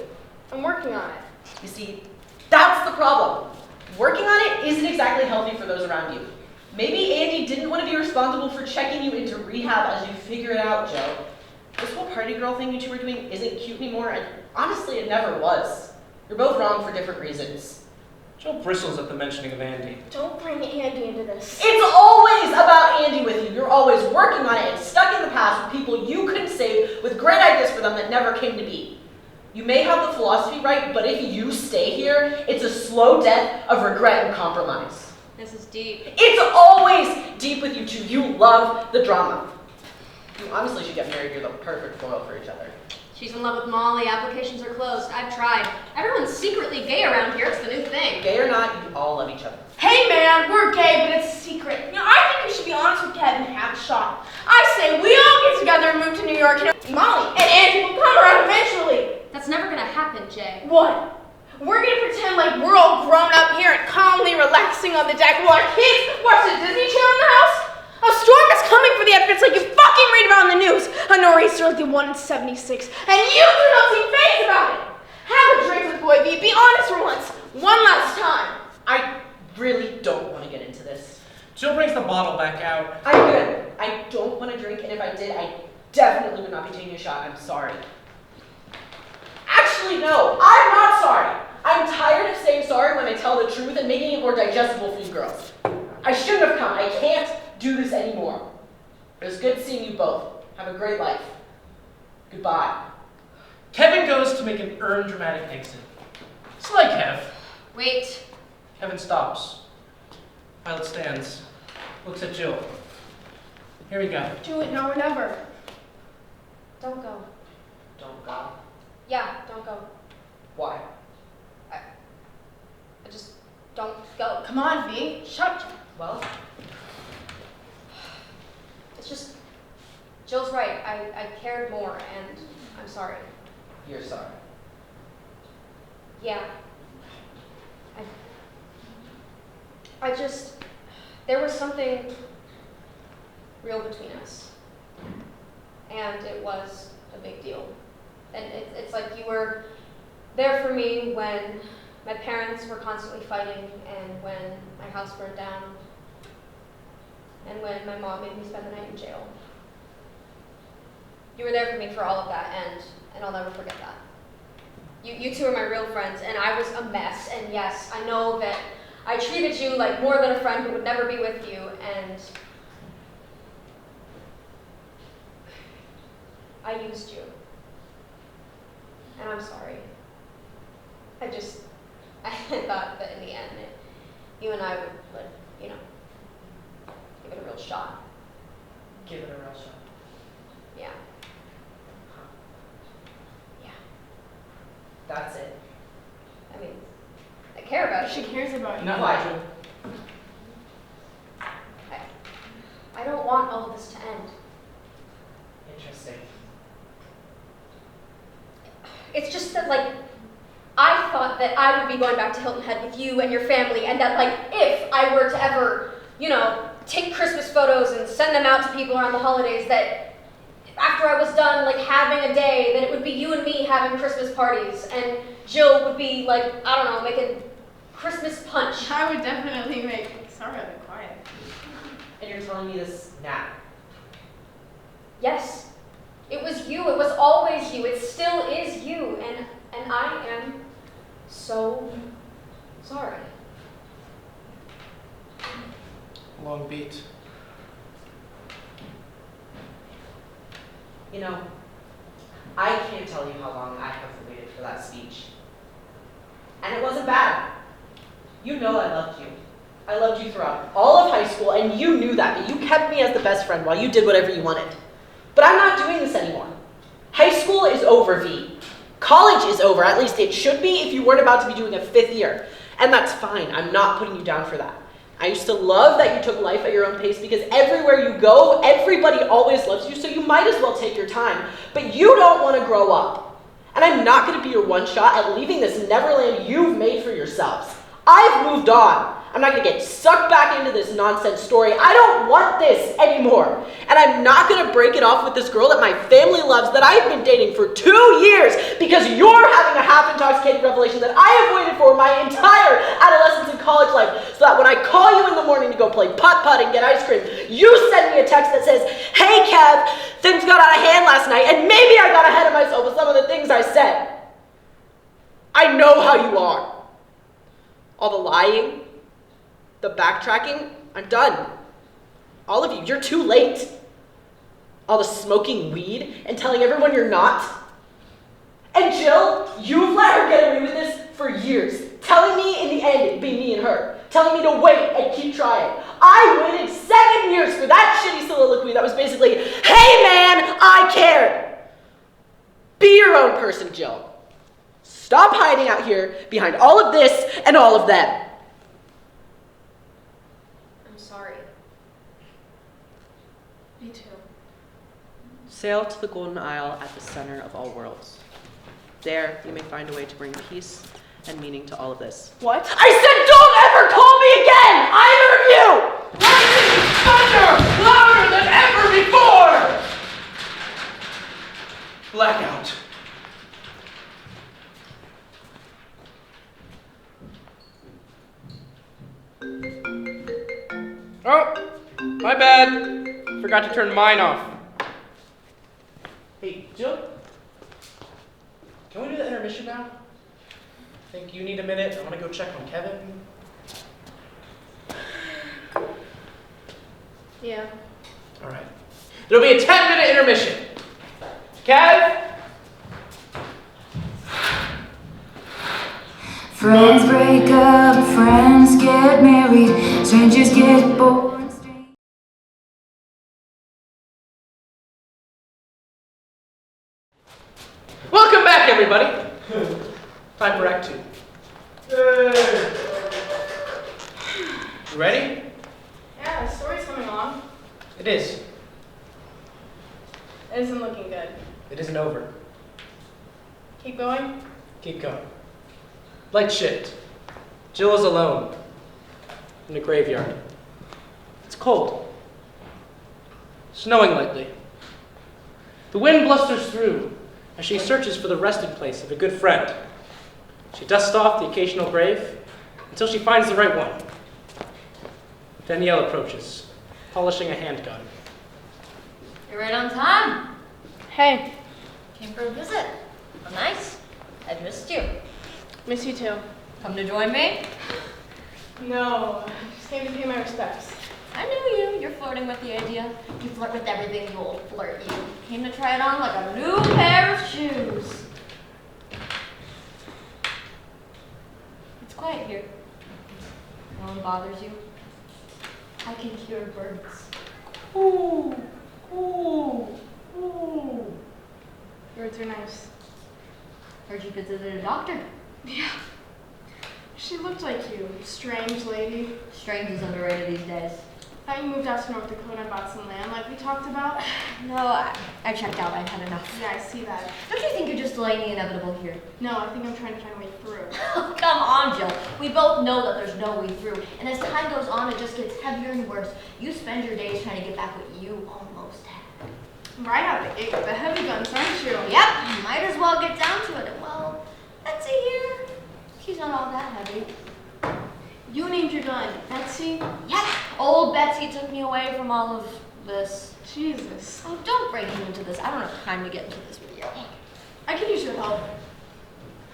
I'm working on it. You see, that's the problem. Working on it isn't exactly healthy for those around you. Maybe Andy didn't want to be responsible for checking you into rehab as you figure it out, Joe. This whole party girl thing you two were doing isn't cute anymore, and honestly, it never was. You're both wrong for different reasons. Joe bristles at the mentioning of Andy. Don't bring Andy into this. It's always about Andy with you. You're always working on it and stuck in the past with people you couldn't save with great ideas for them that never came to be. You may have the philosophy right, but if you stay here, it's a slow death of regret and compromise. This is deep. It's always deep with you two. You love the drama. You honestly should get married. You're the perfect foil for each other. She's in love with Molly. Applications are closed. I've tried. Everyone's secretly gay around here. It's the new thing. Gay or not, you all love each other. Hey man, we're gay, but it's a secret. You know, I think you should be honest with Kevin and have a shot. I say we all get together and move to New York, and Molly and Andy will come around eventually. That's never gonna happen, Jay. What? We're gonna pretend like we're all grown up here and calmly relaxing on the deck while our kids watch the Disney Channel in the house? A storm is coming for the outfits like you fucking read about in the news. A nor'easter like the one in 76. And you two don't seem phased about it. Have a drink with Boy B. Be honest for once. One last time. I really don't want to get into this. Jill brings the bottle back out. I'm good. I don't want to drink, and if I did, I definitely would not be taking a shot. I'm sorry. Actually, no, I'm not sorry. I'm tired of saying sorry when I tell the truth and making it more digestible for you girls. I shouldn't have come. I can't do this anymore. It was good seeing you both. Have a great life. Goodbye. Kevin goes to make an earned dramatic exit. Sly Kev. Wait. Kevin stops. Violet stands. Looks at Jill. Here we go. Do it now or never. Don't go. Don't go. Yeah, don't go. Why? I just don't go. Come on, V. Shut up. Well, It's just, Jill's right. I cared more, and I'm sorry. you're sorry. Yeah. I just, there was something real between us. And it was a big deal. And it's like you were there for me when my parents were constantly fighting, and when my house burned down, and when my mom made me spend the night in jail. You were there for me for all of that, and I'll never forget that. You two are my real friends, and I was a mess, and yes, I know that I treated you like more than a friend who would never be with you, and I used you. And I'm sorry. I thought that in the end, you and I would, you know, give it a real shot. Give it a real shot. Yeah. Yeah. That's it. I mean, I care about She you. cares about you. Not Why? much. I don't want all of this to end. Interesting. It's just that, like, I thought that I would be going back to Hilton Head with you and your family, and that, like, if I were to ever, you know, take Christmas photos and send them out to people around the holidays, that after I was done, like, having a day, that it would be you and me having Christmas parties, and Jill would be, like, I don't know, making Christmas punch. I would definitely make. Sorry, I've been quiet. And you're telling me this now? Yes, it was you. It was always you. It still is you, and I am so sorry. Long beat. You know, I can't tell you how long I have waited for that speech. And it wasn't bad. You know I loved you. I loved you throughout all of high school, and you knew that, but you kept me as the best friend while you did whatever you wanted. But I'm not doing this anymore. High school is over, V. College is over, at least it should be if you weren't about to be doing a 5th year. And that's fine, I'm not putting you down for that. I used to love that you took life at your own pace, because everywhere you go, everybody always loves you, so you might as well take your time. But you don't want to grow up. And I'm not going to be your one shot at leaving this Neverland you've made for yourselves. I've moved on. I'm not going to get sucked back into this nonsense story. I don't want this anymore. And I'm not going to break it off with this girl that my family loves that I've been dating for 2 years because you're having a half-intoxicated revelation that I have waited for my entire adolescence and college life, so that when I call you in the morning to go play putt-putt and get ice cream, you send me a text that says, "Hey Kev, things got out of hand last night, and maybe I got ahead of myself with some of the things I said." I know how you are. All the lying, the backtracking, I'm done. All of you, you're too late. All the smoking weed and telling everyone you're not. And Jill, you've let her get away with this for years, telling me in the end it'd be me and her, telling me to wait and keep trying. I waited 7 years for that shitty soliloquy that was basically, "Hey man, I cared." Be your own person, Jill. Stop hiding out here behind all of this and all of them. I'm sorry. Me too. Sail to the Golden Isle at the center of all worlds. There, you may find a way to bring peace and meaning to all of this. What? I said don't ever call me again! I'm a review! Thunder! Louder than ever before! Blackout. Oh, my bad. Forgot to turn mine off. Hey, Jill? Can we do the intermission now? I think you need a minute. I want to go check on Kevin. Yeah. All right. There'll be a 10-minute intermission. Kev? Friends break up, friends get married, strangers get born. Welcome back, everybody. Time for Act 2. You ready? Yeah, the story's coming along. It is. It isn't looking good. It isn't over. Keep going. Keep going. Light shift. Jill is alone in a graveyard. cold. Snowing lightly. The wind blusters through as she searches for the resting place of a good friend. She dusts off the occasional grave until she finds the right one. Danielle approaches, polishing a handgun. You're right on time. Hey, Came for a visit. Oh, nice. I've missed you. miss you too. Come to join me? No, I just came to pay my respects. I knew you. You're flirting with the idea. You flirt with everything, you old flirt. You came to try it on like a new pair of shoes. It's quiet here. No one bothers you. I can hear birds. Ooh, ooh, ooh. Birds are nice. Heard you visited a doctor. Yeah. She looked like you, strange lady. Strange is underrated these days. Thought you moved out to North Dakota and bought some land like we talked about. No, I checked out. I've had enough. Yeah, I see that. Don't you think you're just delaying the inevitable here? No, I think I'm trying to find a way through. Oh, come on, Jill. We both know that there's no way through. And as time goes on, it just gets heavier and worse. You spend your days trying to get back what you almost had. Right out the gate with the heavy guns, aren't you? Yep, might as well get down to it. And well, Betsy here, she's not all that heavy. You named your gun, Betsy? Yep, old Betsy took me away from all of this. Jesus. Oh, don't break me into this. I don't have time to get into this with you. I could use your help.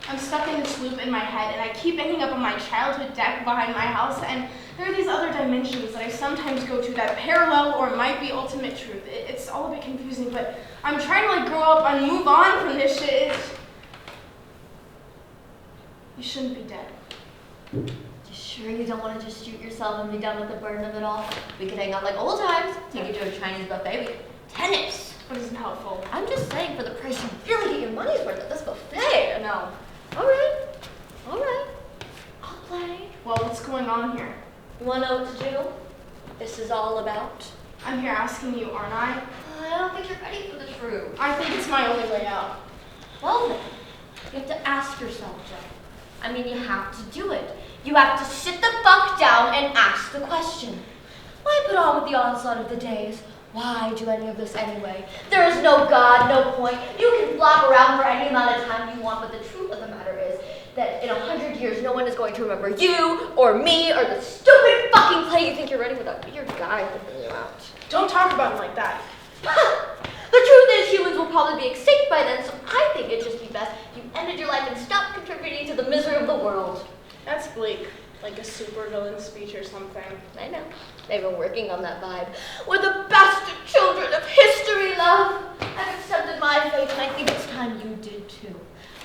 I'm stuck in this loop in my head, and I keep ending up on my childhood deck behind my house, and there are these other dimensions that I sometimes go to that parallel or might be ultimate truth. It's all a bit confusing, but I'm trying to grow up and move on from this shit. You shouldn't be dead. You sure you don't want to just shoot yourself and be done with the burden of it all? We could hang out like old times, take you to a Chinese buffet, we could tennis. That isn't helpful. I'm just saying, for the price you really get your money's worth at this buffet. No. All right, I'll play. Well, what's going on here? You want to know what to do? This is all about. I'm here asking you, aren't I? I don't think you're ready for the truth. I think it's my only way out. Well then, you have to ask yourself, Joe. I mean, you have to do it. You have to sit the fuck down and ask the question. Why put on with the onslaught of the days? Why do any of this anyway? There is no God, no point. You can flop around for any amount of time you want, but the truth of the matter is that in 100 years, no one is going to remember you, or me, or the stupid fucking play you think you're ready with a weird guy holding you out. Don't talk about it like that. The truth is, humans will probably be extinct by then, so I think it'd just be best if you ended your life and stopped contributing to the misery of the world. That's bleak. Like a supervillain speech or something. I know. They've been working on that vibe. We're the bastard children of history, love. I've accepted my fate, and I think it's time you did too.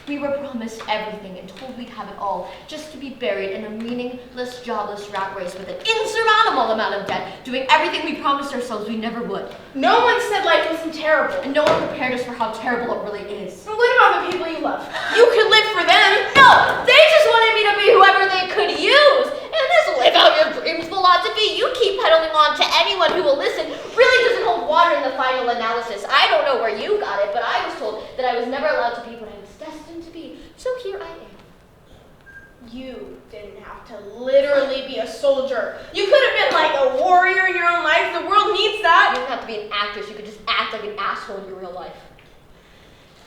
We were promised everything and told we'd have it all, just to be buried in a meaningless, jobless rat race with an insurmountable amount of debt, doing everything we promised ourselves we never would. No one said life wasn't terrible. And no one prepared us for how terrible it really is. But what about the people you love? You could live for them. No! They just wanted me to be whoever they could use! And this live out your dreams philosophy you keep peddling on to anyone who will listen really doesn't hold water in the final analysis. I don't know where you got it, but I was told that I was never allowed to be what I was destined to be. So here I am. You didn't have to literally be a soldier. You could have been like a warrior in your own life. The world needs that. You don't have to be an actress. You could just act like an asshole in your real life.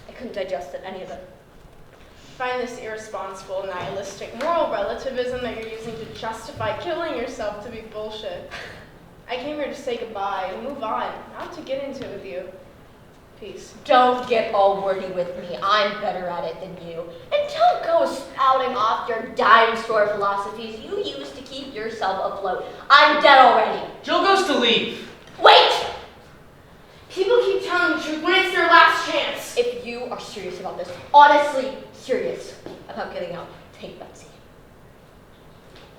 I couldn't digest it, any of it. Find this irresponsible, nihilistic moral relativism that you're using to justify killing yourself to be bullshit. I came here to say goodbye and move on, not to get into it with you. Peace. Don't get all wordy with me. I'm better at it than you. And don't go spouting off your dime-store philosophies you used to keep yourself afloat. I'm dead already. Jill goes to leave. Wait! People keep telling the truth when it's their last chance. If you are serious about this, honestly serious about getting out, take Betsy.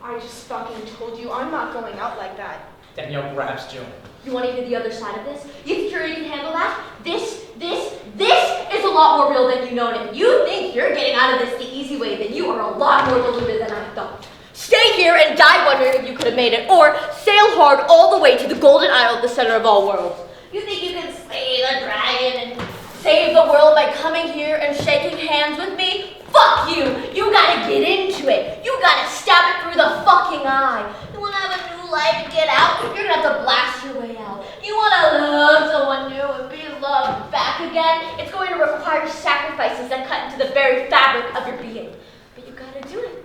I just fucking told you I'm not going out like that. Danielle grabs Jill. You want to hear the other side of this? You sure you can handle that? This is a lot more real than you know, and if you think you're getting out of this the easy way, then you are a lot more deluded than I thought. Stay here and die wondering if you could have made it, or sail hard all the way to the golden isle at the center of all worlds. You think you can slay the dragon and save the world by coming here and shaking hands with me? Fuck you! You gotta get into it. You gotta stab it through the fucking eye. You wanna have a new life and get out, you're gonna have to blast your way out. You wanna love someone new and be loved back again, it's going to require sacrifices that cut into the very fabric of your being. But you gotta do it.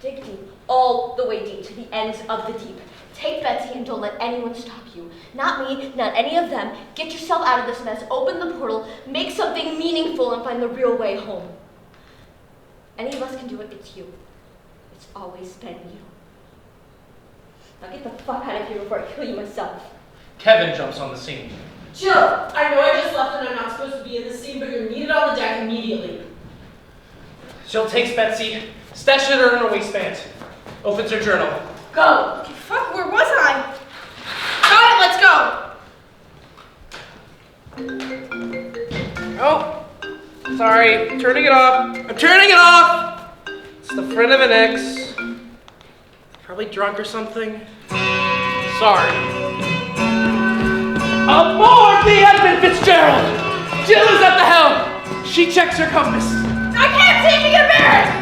Dig deep, all the way deep, to the ends of the deep. Take Betsy and don't let anyone stop you. Not me, not any of them. Get yourself out of this mess, open the portal, make something meaningful, and find the real way home. Any of us can do it, it's you. It's always been you. Now get the fuck out of here before I kill you myself. Kevin jumps on the scene. Jill, I know I just left and I'm not supposed to be in the scene, but you're needed on the deck immediately. Jill takes Betsy, stashes her in her waistband, opens her journal. Go! Okay, fuck, where was I? Got it, let's go! Oh, sorry, turning it off. I'm turning it off! It's the friend of an ex. Probably drunk or something. Sorry. Aboard the Edmund Fitzgerald! Jill is at the helm. She checks her compass. I can't see me, you're embarrassed!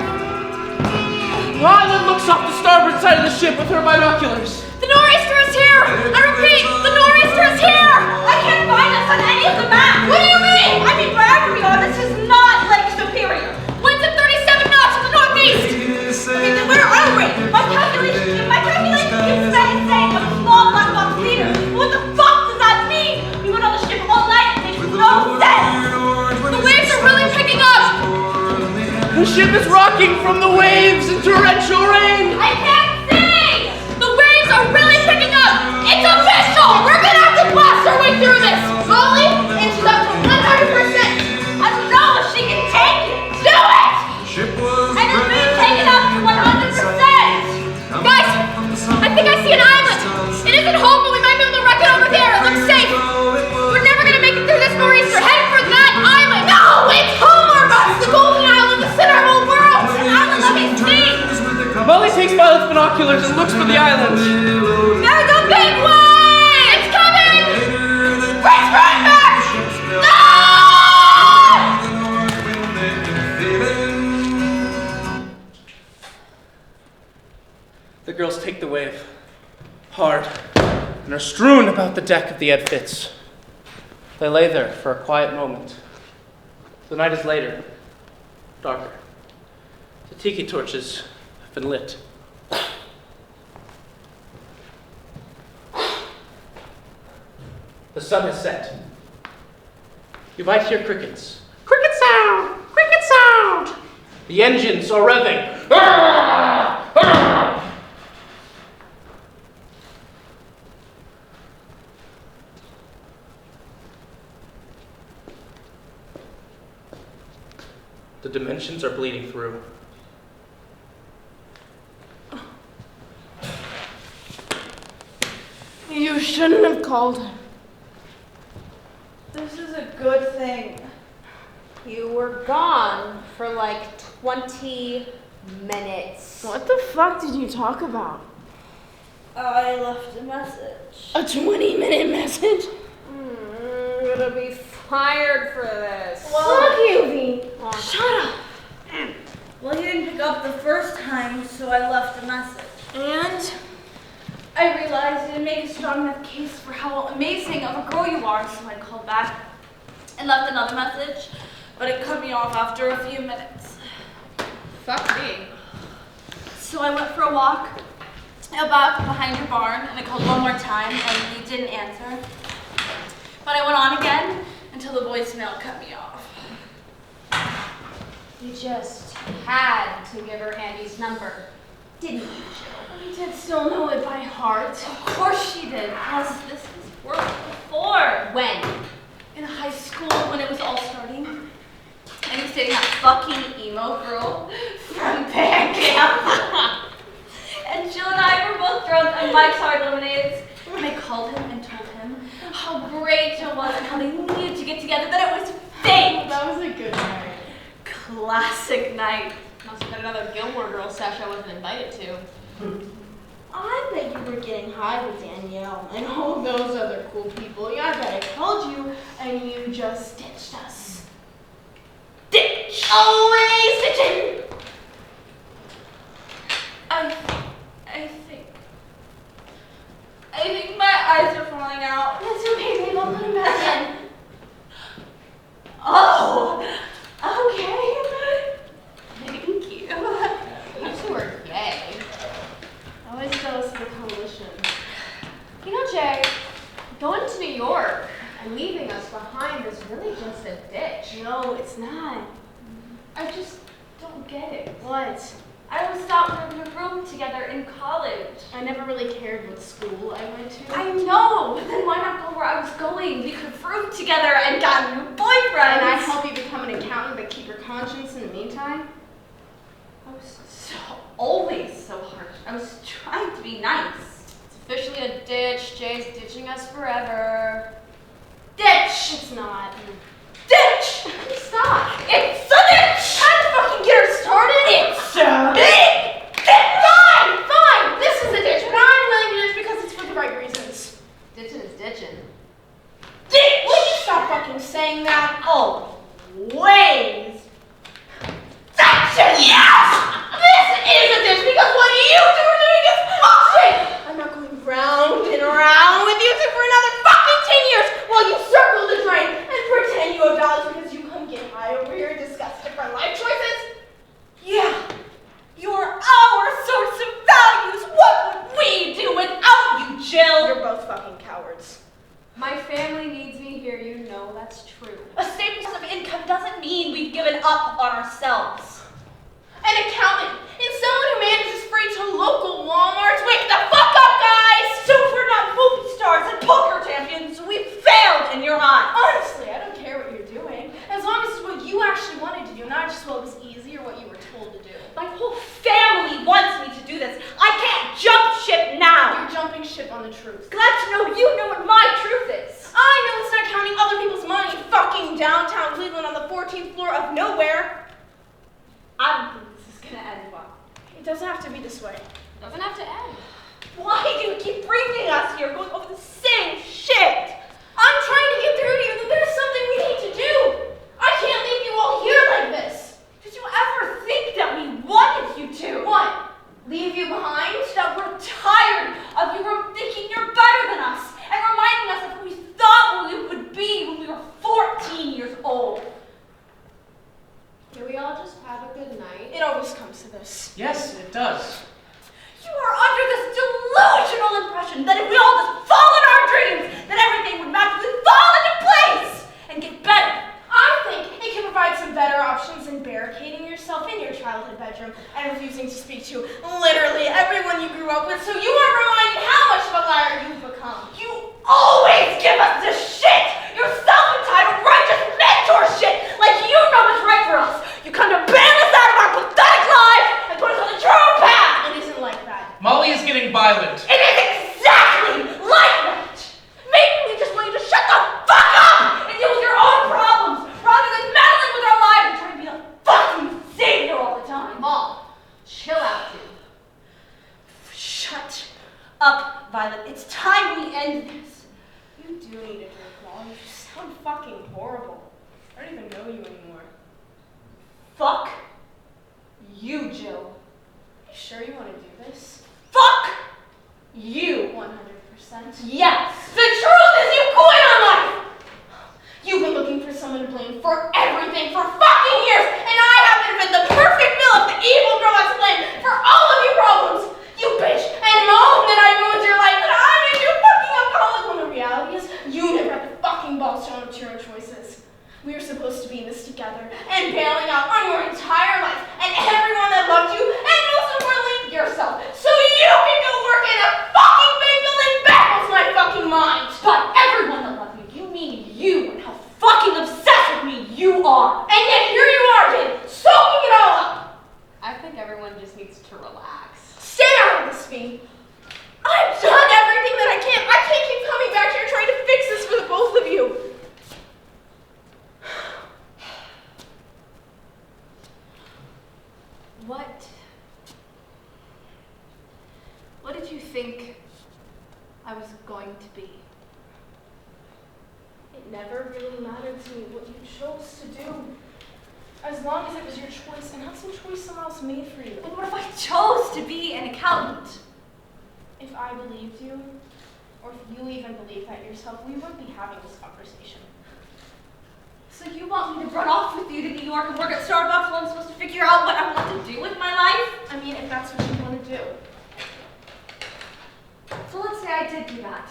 Ryland looks off the starboard side of the ship with her binoculars. The nor'easter is here! I repeat, the nor'easter is here! I can't find us on any of the maps! What do you mean? I mean, wherever we are, this is not Lake Superior. Winds at 37 knots from the northeast! Okay, then where are we? My calculation keeps saying a small black box leader. What the fuck does that mean? We went on the ship all night and it makes no sense! The waves are really picking up! The ship is rocking from the waves in torrential rain. I can't see! The waves are really picking up! It's official! We're gonna have to blast our way through this! Slowly, and she's up to 100%! I don't know if she can take it! Do it! And it's being taken up to 100%! Guys, I think I see an island! It isn't home, but we might be able to wreck it over there. It looks safe! We're never gonna make it through this nor'easter. Headed for that island! No! It's Homer! The golden island! The center of the world! An island, let me see! Molly takes Violet's binoculars and looks for the island. There's a big wave! It's coming! Bring right back! The girls take the wave, hard, and are strewn about the deck of the Ed Fitz. They lay there for a quiet moment. The night is later, darker. The tiki torches have been lit. The sun has set. You might hear crickets. Cricket sound! Cricket sound! The engines are revving. The dimensions are bleeding through. You shouldn't have called him. This is a good thing. You were gone for like 20 minutes. What the fuck did you talk about? I left a message. A 20-minute message? I'm gonna be fired for this. Fuck you, V. Shut up! Well, he didn't pick up the first time, so I left a message. And? I realized I didn't make a strong enough case for how amazing of a girl you are, so I called back and left another message, but it cut me off after a few minutes. Fuck me. So I went for a walk about behind your barn, and I called one more time, and you didn't answer. But I went on again until the voicemail cut me off. You just had to give her Andy's number, didn't you, Jill? I did still know it by heart. Of course she did, because this has worked before. When? In high school, when it was all starting. And he was dating that fucking emo girl from band camp. And Jill and I were both drunk on Mike's Hard Lemonades. And I called him and told him how great it was and how they needed to get together, that it was fake. That was a good night. Classic night. Must have been another Gilmore Girls sesh I wasn't invited to. I bet you were getting high with Danielle and all those other cool people. Yeah, I bet I called you and you just ditched us. Ditch! Always ditching! I think Oh, okay. Thank you. You two are gay. Always jealous of the coalition. You know, Jay, going to New York and leaving us behind is really just a ditch. No, it's not. I just don't get it. What? I always thought we were in a room together in college. I never really cared what school I went to. I know, but then why not go where I was going? We could have roomed together and gotten new boyfriends. And I help you become an accountant but keep your conscience in the meantime? I was always so harsh. I was trying to be nice. It's officially a ditch. Jay's ditching us forever. Ditch! It's not. Ditch! Stop! It's a ditch! Time to fucking get her started! It's a ditch! Fine! This is a ditch, but I'm willing to ditch because it's for the right reasons. Ditching is ditching. Ditch! Will you stop fucking saying that? Always! Ditching! Yes! This is a ditch because what you two are doing is bullshit! I'm not going round and around with you two for another fucking 10 years while you circle the drain and pretend you have values because you come get high over here and discuss different life choices. Yeah, you're our source of values. What would we do without you, Jill? You're both fucking cowards. My family needs me here, you know that's true. A stable source of income doesn't mean we've given up on ourselves. An accountant and someone who manages freight to local Walmarts. Wake the fuck up, guys! So we're not movie stars and poker champions. We failed in your eyes. Honestly, I don't care what you're doing. As long as it's what you actually wanted to do, not just what was easy or what you were told to do. My whole family wants me to do this. I can't jump ship now. You're jumping ship on the truth. Glad to know you know what my truth is. I know it's not counting other people's money fucking downtown Cleveland on the 14th floor of nowhere. I don't think this is gonna end well. It doesn't have to be this way. Doesn't have to end. Why do you keep bringing us here, going over the same shit? I'm trying to get through to you that there's something we need to do. I can't leave you all here like this. Did you ever think that we wanted you to? What? Leave you behind? That we're tired of you thinking you're better than us and reminding us of who we thought we would be when we were 14 years old. Can we all just have a good night? It always comes to this. Yes, it does. You are under this delusional impression that if we all just followed our dreams, that everything would magically fall into place and get better. I think it can provide some better options than barricading yourself in your childhood bedroom and refusing to speak to literally everyone you grew up with so you aren't reminded how much of a liar you've become. You always give us this shit! Your self-entitled righteous mentor shit! Like you know what's right for us! You come to bail us out of our pathetic lives and put us on the true path! It isn't like that. Molly is getting violent. It is exactly like that! Maybe we just want you to shut the fuck up and deal with your own problems rather than meddling with our lives and trying to be a fucking savior all the time. Mom, chill out, dude. Shut up, Violet. It's time we end this. You do need a drink, Molly. You sound fucking horrible. I don't even know you anymore. Fuck you, Jill. You sure you want to do this? Fuck you. 100%. Yes. The truth is you quit on life. You've been looking for someone to blame for everything for fucking years, and I happen to fit the perfect bill of the evil girl that's blamed for all of your problems. You bitch and moan that I ruined your life, that I made you a fucking alcoholic, when the reality is you never had the fucking balls to own up to your own choices. We were supposed to be in this together and bailing out on your entire life and everyone that loved you, and most importantly, yourself, so you can go work in a fucking bank building baffles my fucking mind. By everyone that loved me, you mean you and how fucking obsessed with me you are. And yet here you are, kid, soaking it all up. I think everyone just needs to relax. Stay out of this, Fee. I've done everything that I can. I can't keep coming back here trying to fix this for the both of you. What did you think I was going to be? It never really mattered to me what you chose to do. As long as it was your choice and not some choice someone else made for you. And what if I chose to be an accountant? If I believed you, or if you even believed that yourself, we wouldn't be having this conversation. So you want me to run off with you to New York and work at Starbucks while I'm supposed to figure out what I want to do with my life? I mean, if that's what you want to do. So let's say I did do that.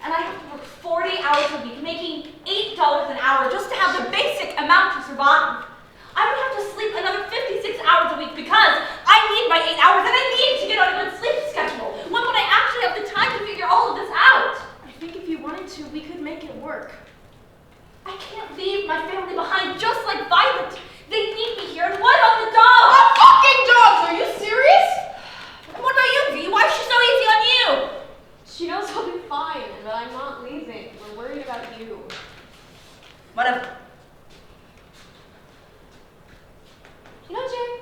And I have to work 40 hours a week, making $8 an hour just to have the basic amount to survive. I would have to sleep another 56 hours a week because I need my 8 hours and I need to get on a good sleep schedule. When would I actually have the time to figure all of this out? I think if you wanted to, we could make it work. I can't leave my family behind just like Violet. They need me here. And what about the dogs? The fucking dogs! Are you serious? And what about you, V? Why is she so easy on you? She knows I'll be fine, but I'm not leaving. We're worried about you. Whatever. You know, Jay,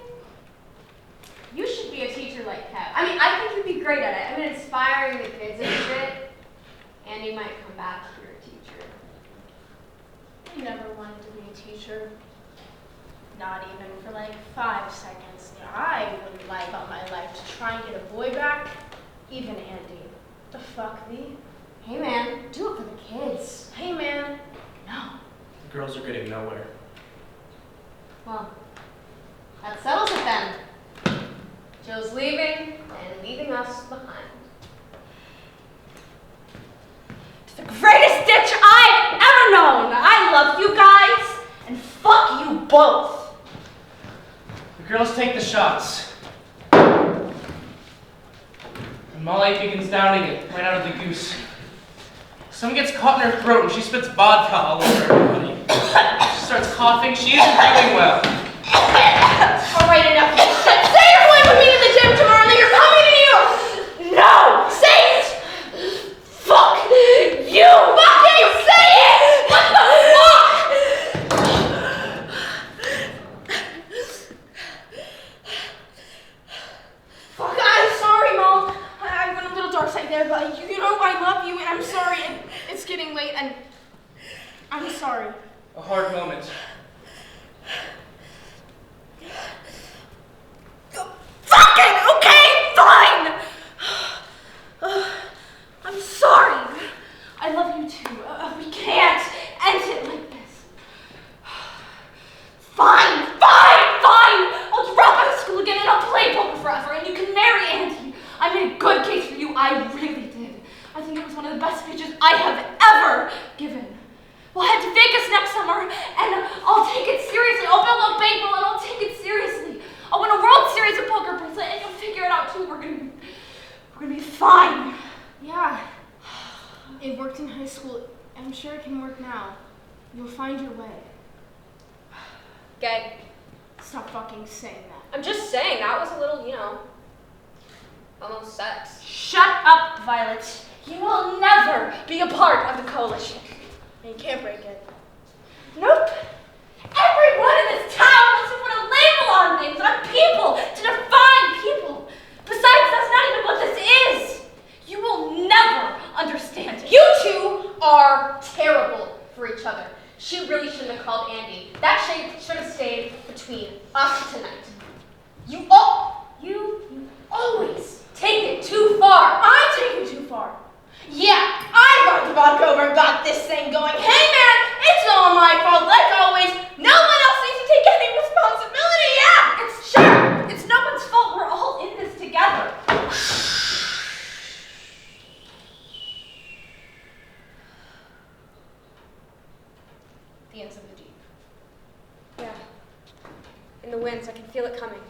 you should be a teacher like Kev. I mean, I think you'd be great at it. I mean, inspiring the kids and shit. And you might come back to your teacher. I never wanted to be a teacher. Not even for like 5 seconds. I wouldn't like all my life to try and get a boy back. Even Andy. The fuck, V? Hey, man, do it for the kids. Hey, man. No. The girls are getting nowhere. Well, that settles it then. Joe's leaving and leaving us behind. The greatest ditch I've ever known. I love you guys, and fuck you both. The girls take the shots. And Molly begins downing it right out of the goose. Someone gets caught in her throat and she spits vodka all over everybody. She starts coughing. She isn't doing well. All right, enough of this shit. Say you're going with me to the gym tomorrow and that you're coming to New York. No! Say it! Fuck you! Fucking say it! What the fuck? Fuck, I'm sorry, Mom. I went a little dark side there, but you know I love you and I'm sorry and it's getting late and I'm sorry. A hard moment. Fucking okay, fine! I'm sorry. I love you too. We can't end it like this. Fine, fine, fine! I'll drop out of school again and I'll play poker forever and you can marry Andy. I made a good case for you, I really did. I think it was one of the best speeches I have ever given. We'll head to Vegas next summer and I'll take it seriously. I'll build a bankroll and I'll take it seriously. I'll win a World Series of poker bracelet and you'll figure it out too. We're gonna be fine. Yeah. It worked in high school. I'm sure it can work now. You'll find your way. Okay, Stop fucking saying that. I'm just saying, that was a little, you know, almost sex. Shut up, Violet. You will never be a part of the coalition. And you can't break it. Nope. Everyone in this town wants to put a label on things, on people, to define people. Besides, that's not even what this is. You will never understand it. You two are terrible for each other. She really shouldn't have called Andy. That shade should have stayed between us tonight. You always take it too far. I'm taking too far. Yeah, I brought the vodka over and got this thing going. Hey man, it's all my fault, like always. No one else needs to take any responsibility, yeah! it's sure. It's no one's fault. We're all in this together. The ends of the Jeep. Yeah. In the winds, I can feel it coming.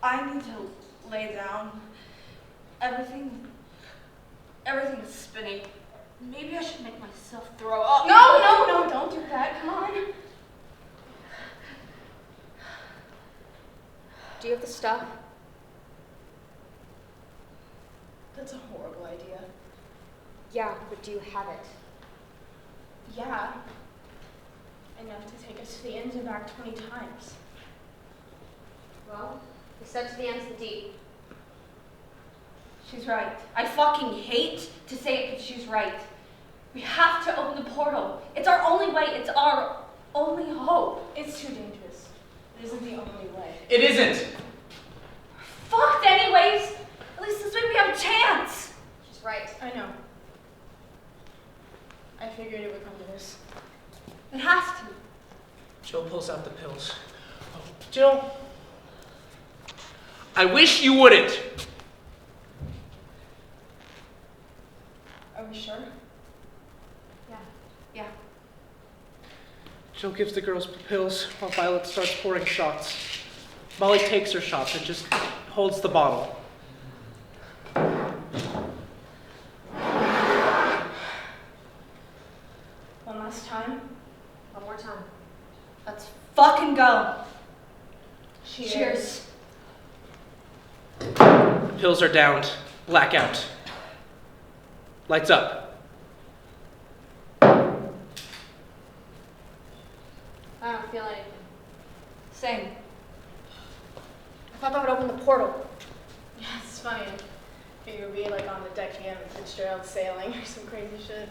I need to lay down. Everything's spinning. Maybe I should make myself throw up. No, don't do that. Come on. Do you have the stuff? That's a horrible idea. Yeah, but do you have it? Yeah. Enough to take us to the ends and back 20 times. Well, we said to the ends of the deep. She's right. I fucking hate to say it, but she's right. We have to open the portal. It's our only way. It's our only hope. It's too dangerous. It isn't the only way. It isn't. Fucked anyways. At least this way we have a chance. She's right. I know. I figured it would come to this. It has to. Jill pulls out the pills. Oh, Jill, I wish you wouldn't. Are we sure? Yeah. Jill gives the girls pills while Violet starts pouring shots. Molly takes her shots and just holds the bottle. One last time. One more time. Let's fucking go. Cheers. The pills are downed. Blackout. Lights up. I don't feel anything. Same. I thought that would open the portal. Yeah, it's funny. Figure we'd be like on the deck of Edmund Fitzgerald sailing or some crazy shit.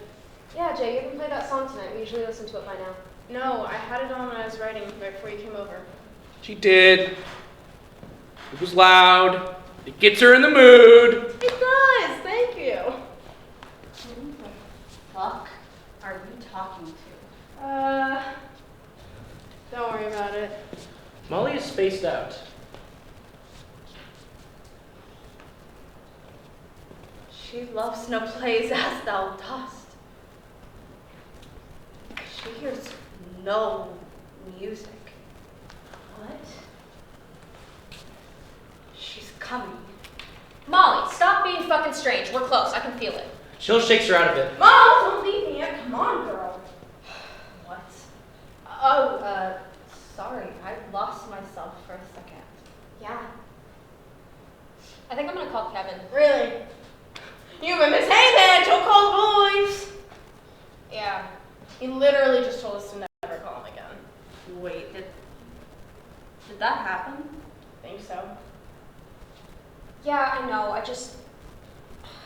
Yeah, Jay, you haven't played that song tonight. We usually listen to it by now. No, I had it on when I was writing right before you came over. She did. It was loud. It gets her in the mood. It does, thank you. Who the fuck are you talking to? Don't worry about it. Molly is spaced out. She loves no plays as thou dost. She hears no music. What? She's coming. Molly, stop being fucking strange. We're close. I can feel it. Jill shakes her out of it. Mom, don't leave me yet. Come on, girl. What? Oh, Sorry, I lost myself for a second. yeah. I think I'm gonna call Kevin. Really? You and Miss Hey man, don't call the boys. Yeah. He literally just told us to never call him again. Wait, did that happen? Think so. Yeah, I know.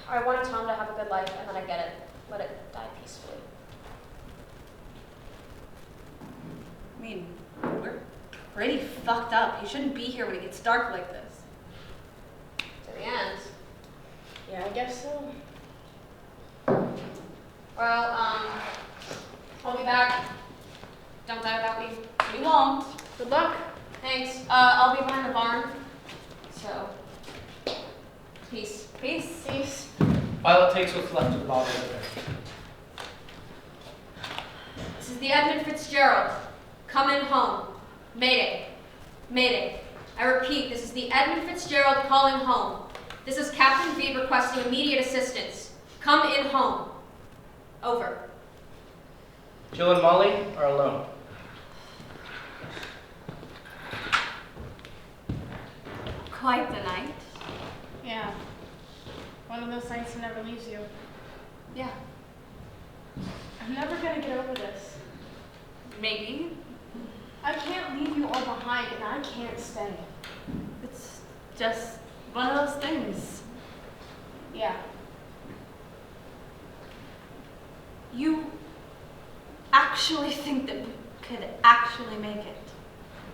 I want to tell him to have a good life, and then I get it. Let it die peacefully. I mean, we're pretty fucked up. He shouldn't be here when it gets dark like this. To the end. Yeah, I guess so. Well, I'll be back. Don't die without me. We won't. Good luck. Thanks. I'll be behind the barn. So, peace. Peace. Peace. Violet takes what's left of the bottle with her. This is the Edmund Fitzgerald. Coming home. Mayday. Mayday. I repeat, this is the Edmund Fitzgerald calling home. This is Captain V requesting immediate assistance. Come in home. Over. Jill and Molly are alone. Quite the night. Yeah. One of those nights that never leaves you. Yeah. I'm never gonna get over this. Maybe. I can't leave you all behind, and I can't stay. It's just one of those things. Yeah. You actually think that we could actually make it.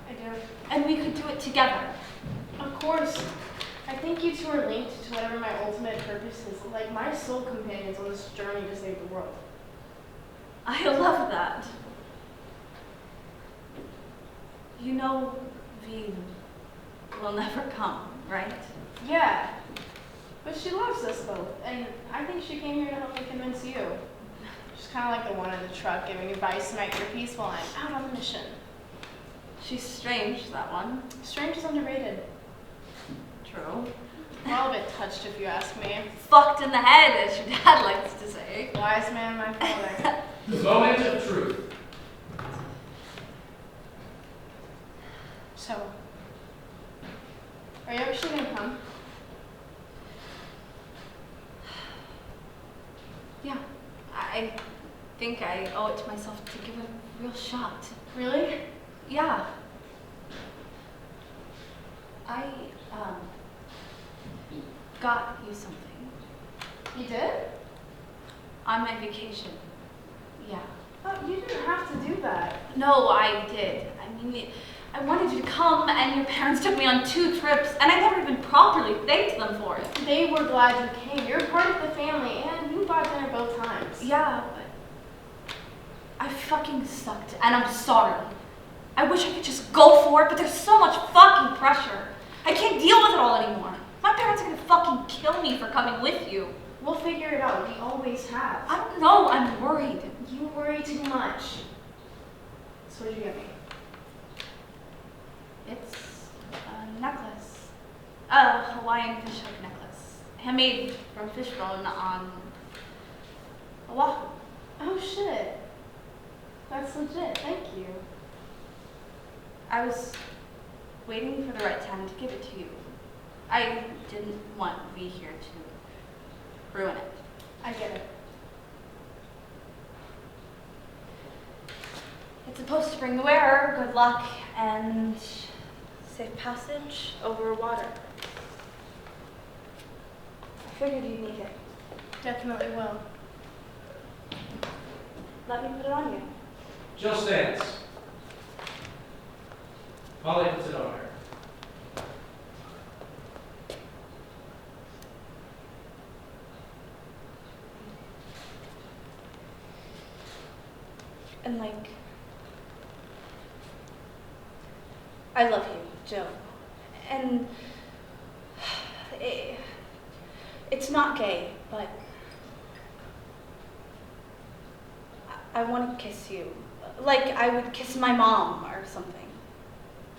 I do. And we could do it together. Of course. I think you two are linked to whatever my ultimate purpose is, like my soul companions on this journey to save the world. I love that. You know, V will never come, right? Yeah. But she loves us both, and I think she came here to help me convince you. She's kind of like the one in the truck giving advice to make your peace while I'm out on a mission. She's strange, that one. Strange is underrated. True. We're all a bit touched if you ask me. Fucked in the head, as your dad likes to say. Wise man, my father. The moment of truth. So, are you actually gonna come? Yeah. I think I owe it to myself to give it a real shot. Really? Yeah. I, got you something. You did? On my vacation. Yeah. Oh, you didn't have to do that. No, I did. I mean, I wanted you to come, and your parents took me on 2 trips, and I never even properly thanked them for it. They were glad you came. You're part of the family, and you bought dinner both times. Yeah, but I fucking sucked, and I'm sorry. I wish I could just go for it, but there's so much fucking pressure. I can't deal with it all anymore. My parents are gonna fucking kill me for coming with you. We'll figure it out. We always have. I don't know, I'm worried. You worry too much. So what'd you get me? It's a necklace. A Hawaiian fish-hook necklace. Handmade from fish bone on Oahu. Oh shit. That's legit. Thank you. I was waiting for the right time to give it to you. I didn't want to be here to ruin it. I get it. It's supposed to bring the wearer good luck and safe passage over water. I figured you'd need it. Definitely will. Let me put it on you. Jill stands. Molly puts it on her. And I love you, Jill. And it's not gay, but I want to kiss you. Like I would kiss my mom or something.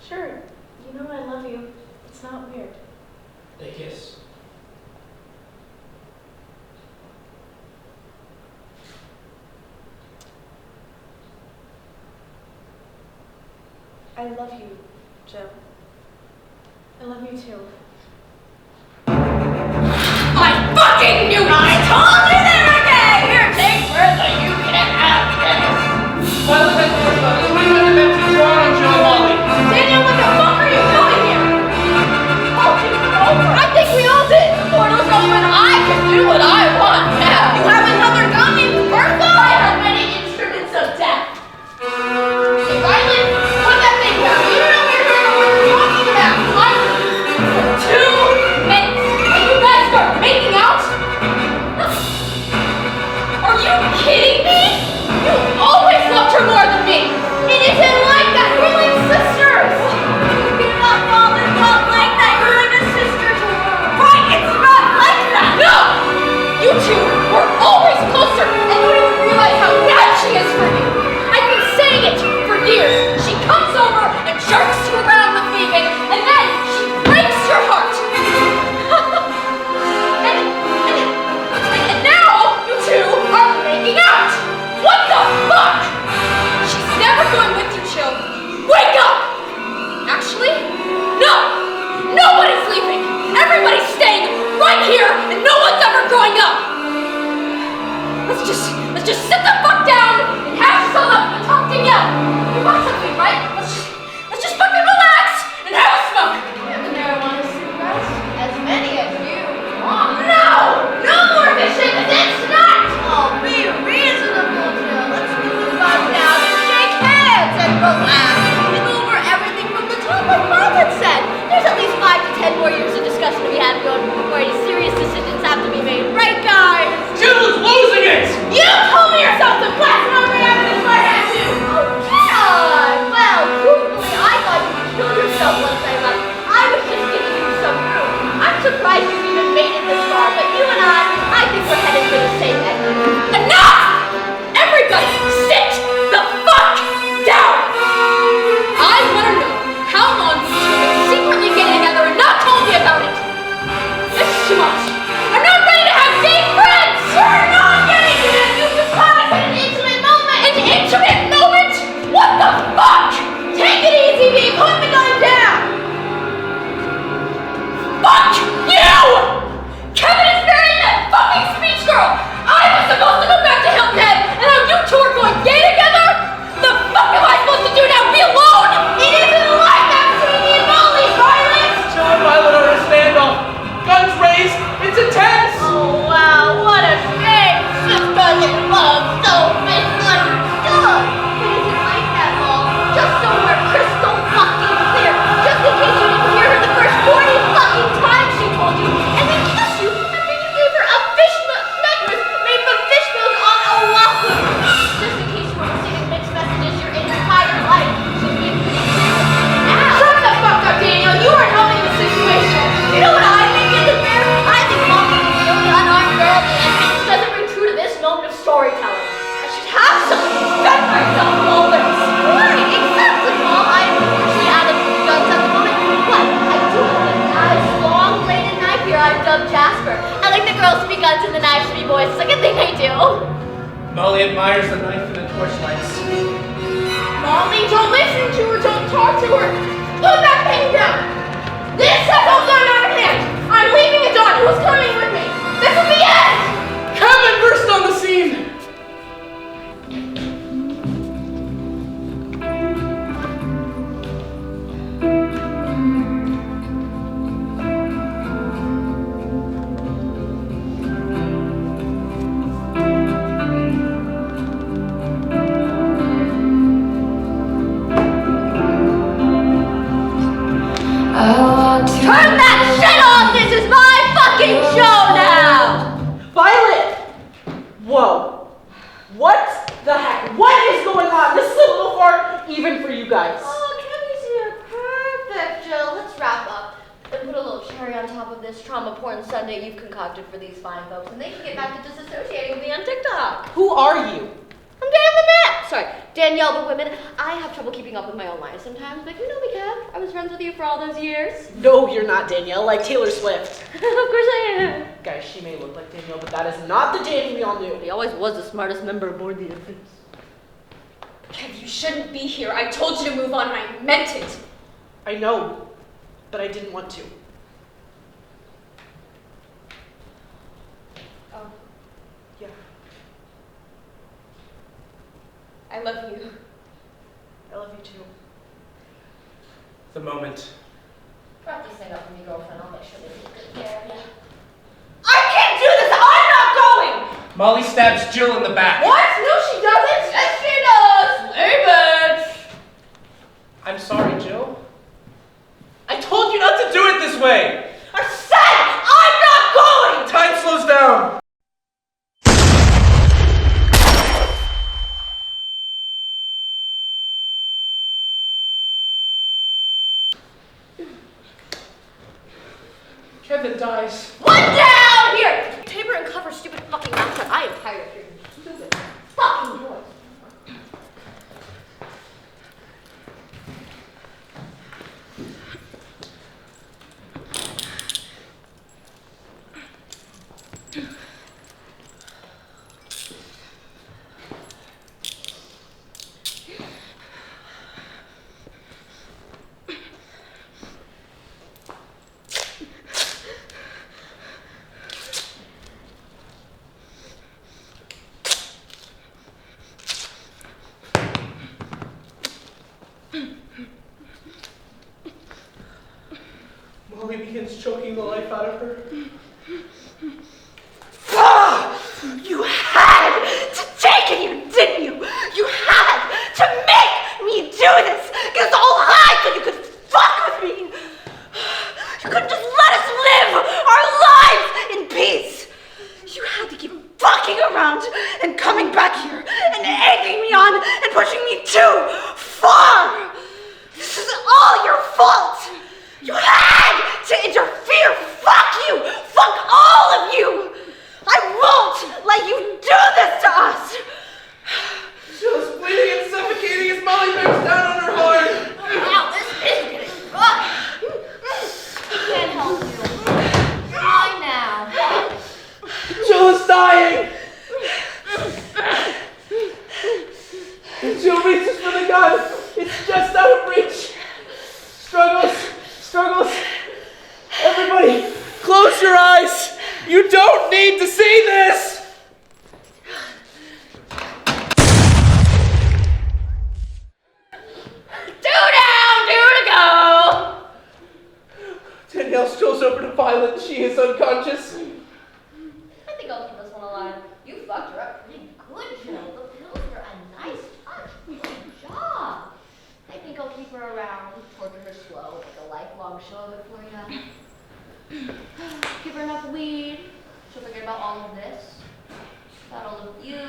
Sure. You know I love you. It's not weird. They kiss. I love you, Jill. I love you too. I fucking knew it! I told you they were gay! Here, take Bertha, you can have this! Why would that do about it? We went to bed to draw on Jill and Molly. Daniel, what the fuck are you doing here? Oh, it's over. I think we all did. The portal's open. I can do what I want now. You have another gun named Bertha? I have many instruments of death. Hey, Riley, put that thing down. You don't know what you're talking about. Molly admires the knife and the torchlights. Molly, don't listen to her, don't talk to her. Put that thing down. This has all gone out of hand. I'm leaving at dawn. Who's coming with me? This is the end. Kevin burst on the scene. Turn that shit off! This is my fucking show now! Violet! Whoa. What the heck? What is going on? This is a little far even for you guys. Oh, Kevin's here. Perfect, Jill. Let's wrap up and put a little cherry on top of this trauma porn Sunday you've concocted for these fine folks, and they can get back to disassociating with me on TikTok. Who are you? I'm Dan the Man. Sorry, Danielle the Women. I have trouble keeping up with my own life sometimes, but you know me, Kev. I was friends with you for all those years. No, you're not Danielle, like Taylor Swift. Of course I am. Guys, she may look like Danielle, but that is not the Danny we all knew. He always was the smartest member aboard the Infants. Kev, you shouldn't be here. I told you to move on and I meant it. I know, but I didn't want to. Oh, Yeah. I love you. I love you too. The moment. Wrap this thing up for me, girlfriend. I'll make sure they take good care of you. I can't do this! I'm not going! Molly stabs Jill in the back. What? No, she doesn't. Yes, she does! Hey, bitch! I'm sorry, Jill. I told you not to do it this way. I said I'm not going! Time slows down. Kevin dies. One down! Here! Taper and cover stupid fucking mouth shut. I am tired of hearing stupid fucking noise. Molly begins choking the life out of her. You had to take it, you didn't you? You had to make me do this, because the whole high so you could fuck with me. You couldn't just let us live our lives in peace. You had to keep fucking around and coming back here and egging me on and pushing me too far. This is all your fault. You had to interfere. Fuck you. Fuck all of you. I won't let you do this to us. Jill's bleeding and suffocating as Molly bears down on her horn. Wow, this is getting rough. I can't help you. Why now? Jill is dying. Jill reaches for the gun. It's just out of reach. Struggles. Everybody, close your eyes. You don't need to see this. Two down, two to go. Danielle strolls over to Violet. She is unconscious. I think I'll keep this one alive. You fucked her up pretty good, Jill. The pills were a nice touch. Good job. I think I'll keep her around, torture her slow, make a lifelong show of it for you. Give her enough weed. She'll forget about all of this. About all of you.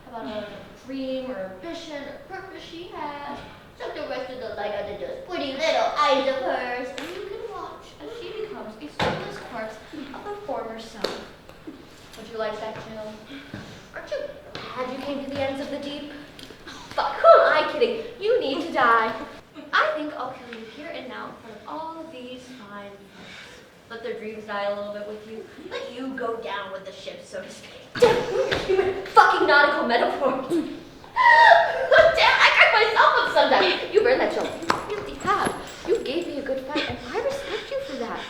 About a dream or ambition or purpose she has. Suck the rest of the light out of those pretty little eyes of hers. And you can watch as she becomes a soulless corpse of her former self. Would you like that, Jill? Aren't you glad you came to the ends of the deep? Fuck, who am I kidding? You need to die. I think I'll kill you here and now in front of all of these fine folks. let their dreams die a little bit with you. Let you go down with the ship, so to speak. You fucking nautical metaphor. Damn, I crack myself up sometimes. You earned that, Joe. You really have. You gave me a good fight, and I respect you for that.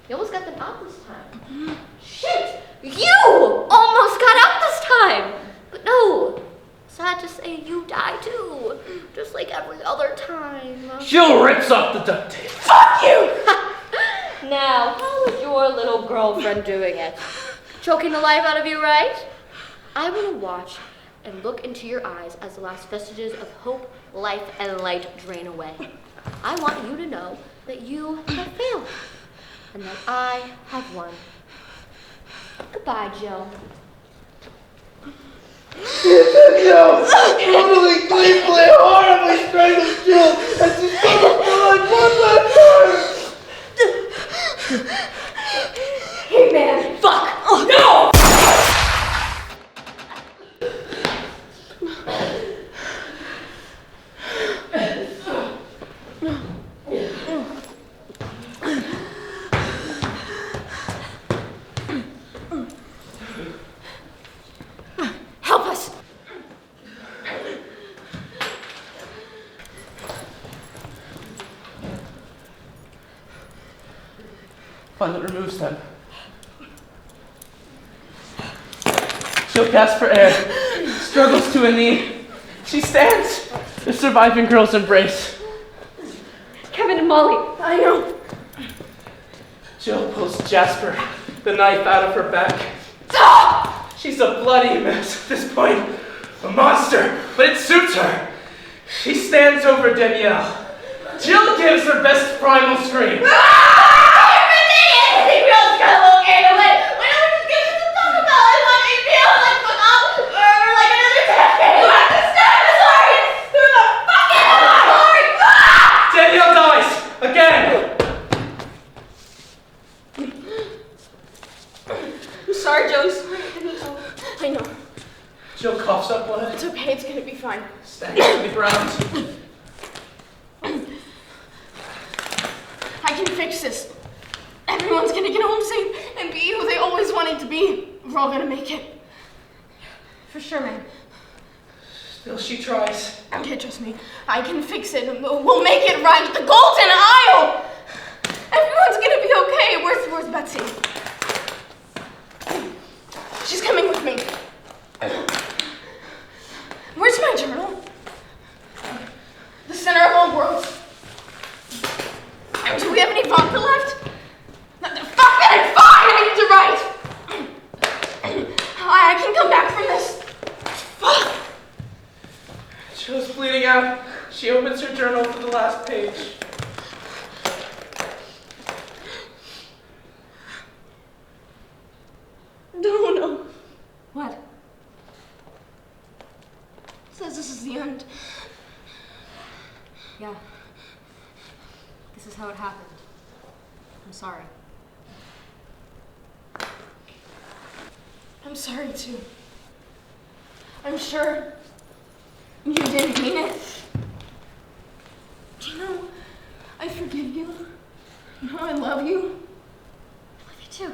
You almost got them out this time. Shit! You almost got out this time! But no, sad to say you die too. Just like every other time. Jill rips off the duct tape. Fuck you! Now, how is your little girlfriend doing it? Choking the life out of you, right? I want to watch and look into your eyes as the last vestiges of hope, life, and light drain away. I want you to know that you have failed and that I have won. Goodbye, Jill. Joe brutally, gleefully, horribly strangled Jill as she struggled for life one last time. Hey, man. Fuck. No! Help us. One that removes them. She'll gasp for air, struggles to a knee. She stands. The surviving girls embrace. Kevin and Molly. I know. Jill pulls Jasper, the knife out of her back. She's a bloody mess at this point. A monster, but it suits her. She stands over Danielle. Jill gives her best primal scream. Danielle dies again. I'm sorry, Joe. I'm sorry. I know. Jill coughs up blood. It's okay. It's gonna be fine. Staggers to the ground. I can fix this. Everyone's gonna get home safe and be who they always wanted to be. We're all gonna make it. For sure, man. Still she tries. Okay, trust me. I can fix it. We'll make it right. The Golden Isle! Everyone's gonna be okay. Where's Betsy? She's coming with me. Where's my journal? The center of all worlds. Do we have any vodka left? Fuck it, I'm fine! I need to write! I can come back from this. Fuck! Jill's bleeding out. She opens her journal for the last page. No. What? It says this is the end. Yeah. This is how it happened. I'm sorry. I'm sorry too. I'm sure you didn't mean it. Do you know, I forgive you. You know, I love you. I love you too.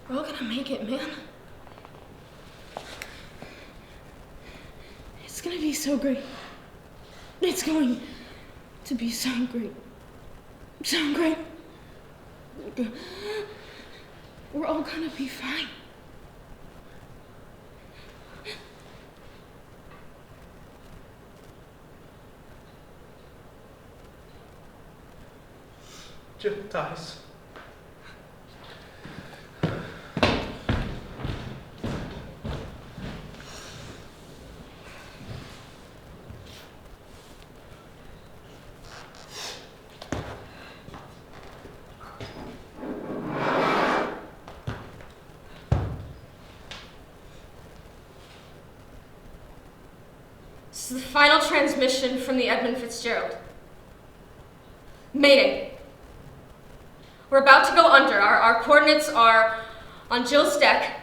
We're all gonna make it, man. It's gonna be so great. It's going to be so great. So great. We're all gonna be fine. Jill dies. This is the final transmission from the Edmund Fitzgerald. Mayday. We're about to go under. Our coordinates are on Jill's deck,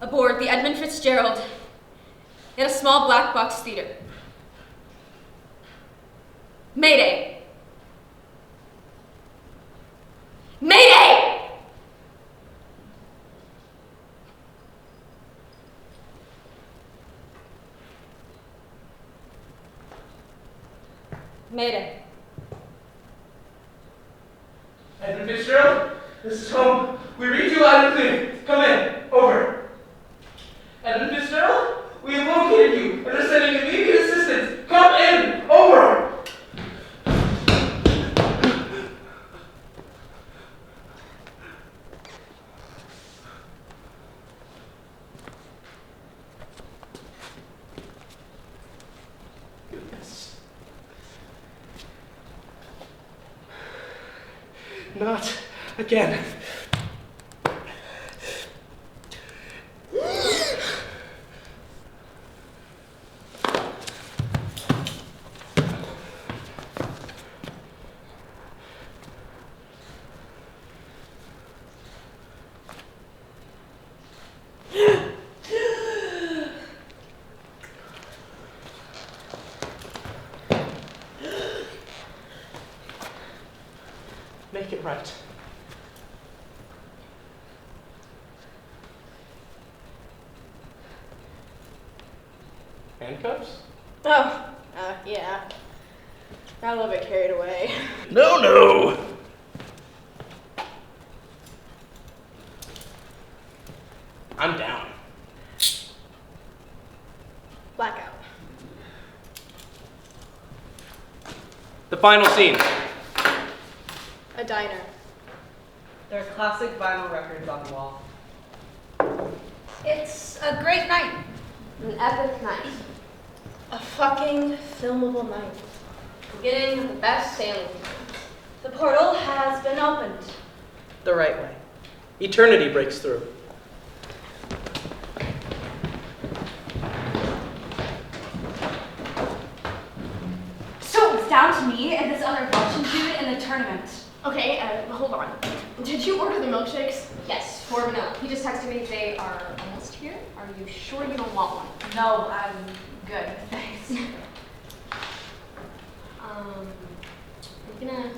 aboard the Edmund Fitzgerald, in a small black box theater. Mayday. Mayday! Mayday. Edmund Fitzgerald, this is home. We read you loud and clear. Come in. Over. Edmund Fitzgerald, we have located you and are sending immediate assistance. Come in. Over. Goodness. Not again. Make it right. Handcuffs? Oh, yeah. Got a little bit carried away. No. I'm down. Blackout. The final scene. A diner. There are classic vinyl records on the wall. It's a great night. An epic night. A fucking filmable night. Beginning of the best sailing. The portal has been opened. The right way. Eternity breaks through. So it was down to me and this other Russian dude in the tournament. Okay, hold on. Did you order the milkshakes? Yes, 4 vanilla. He just texted me they are almost here. Are you sure you don't want one? No, I'm good. Thanks. Are you gonna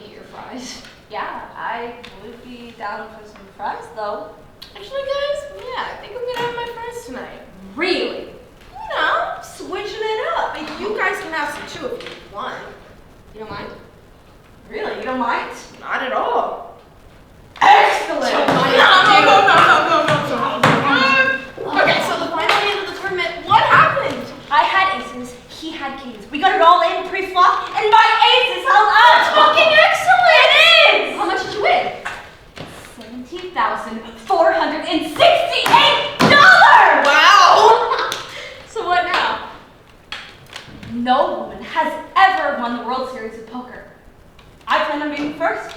eat your fries? Yeah, I would be down for some fries though. Actually, guys, yeah, I think I'm gonna have my fries tonight. Really? You know, switching it up. You guys can have some too if you want. You don't mind? Really? You don't mind? Not at all. Excellent! Okay, so the final end of the tournament, what happened? I had aces, he had kings. We got it all in pre-flop, and my aces held up! That's fucking excellent! It is! How much did you win? $17,468! Wow! So what now? No woman has ever won the World Series of Poker. I plan on being first.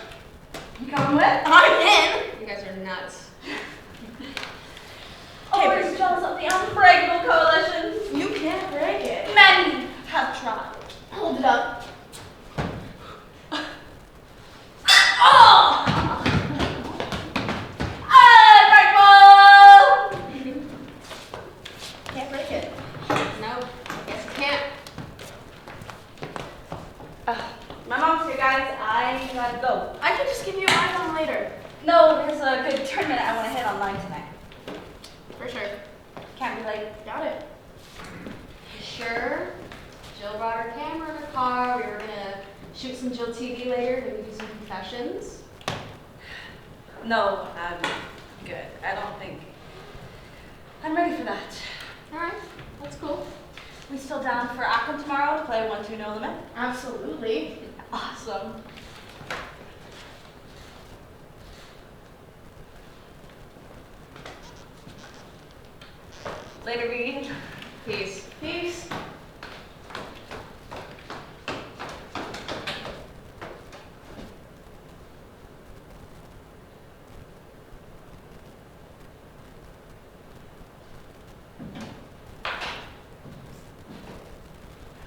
You coming with? I'm in. You guys are nuts. Oh, are you jealous of the Unbreakable Coalition? You can't break it. Many have tried. Hold it up. Oh! Unbreakable! Can't break it. No, I guess you can't. My mom's here, guys. I gotta go. I can just give you my phone later. No, there's a good tournament I want to hit online tonight. For sure. Can't be late. Got it. Sure. Jill brought her camera in her car. We were gonna shoot some Jill TV later, maybe do some confessions. No, I'm good. I don't think I'm ready for that. Alright, that's cool. We still down for Akron tomorrow to play 1-2 no limit? Absolutely. Awesome. Later, Reed. Peace. Peace.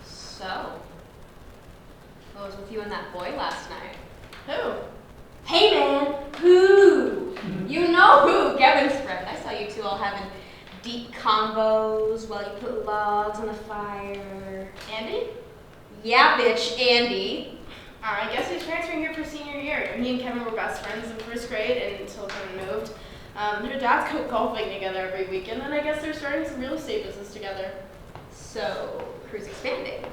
So, what was with you and that boy last night? Who? Hey man, who? You know who? Kevin's friend. I saw you two all having deep combos while you put logs on the fire. Andy? Yeah, bitch, Andy. I guess he's transferring here for senior year. He and Kevin were best friends in first grade until Kevin moved. Their dads go golfing together every weekend, and I guess they're starting some real estate business together. So, Crew's expanding.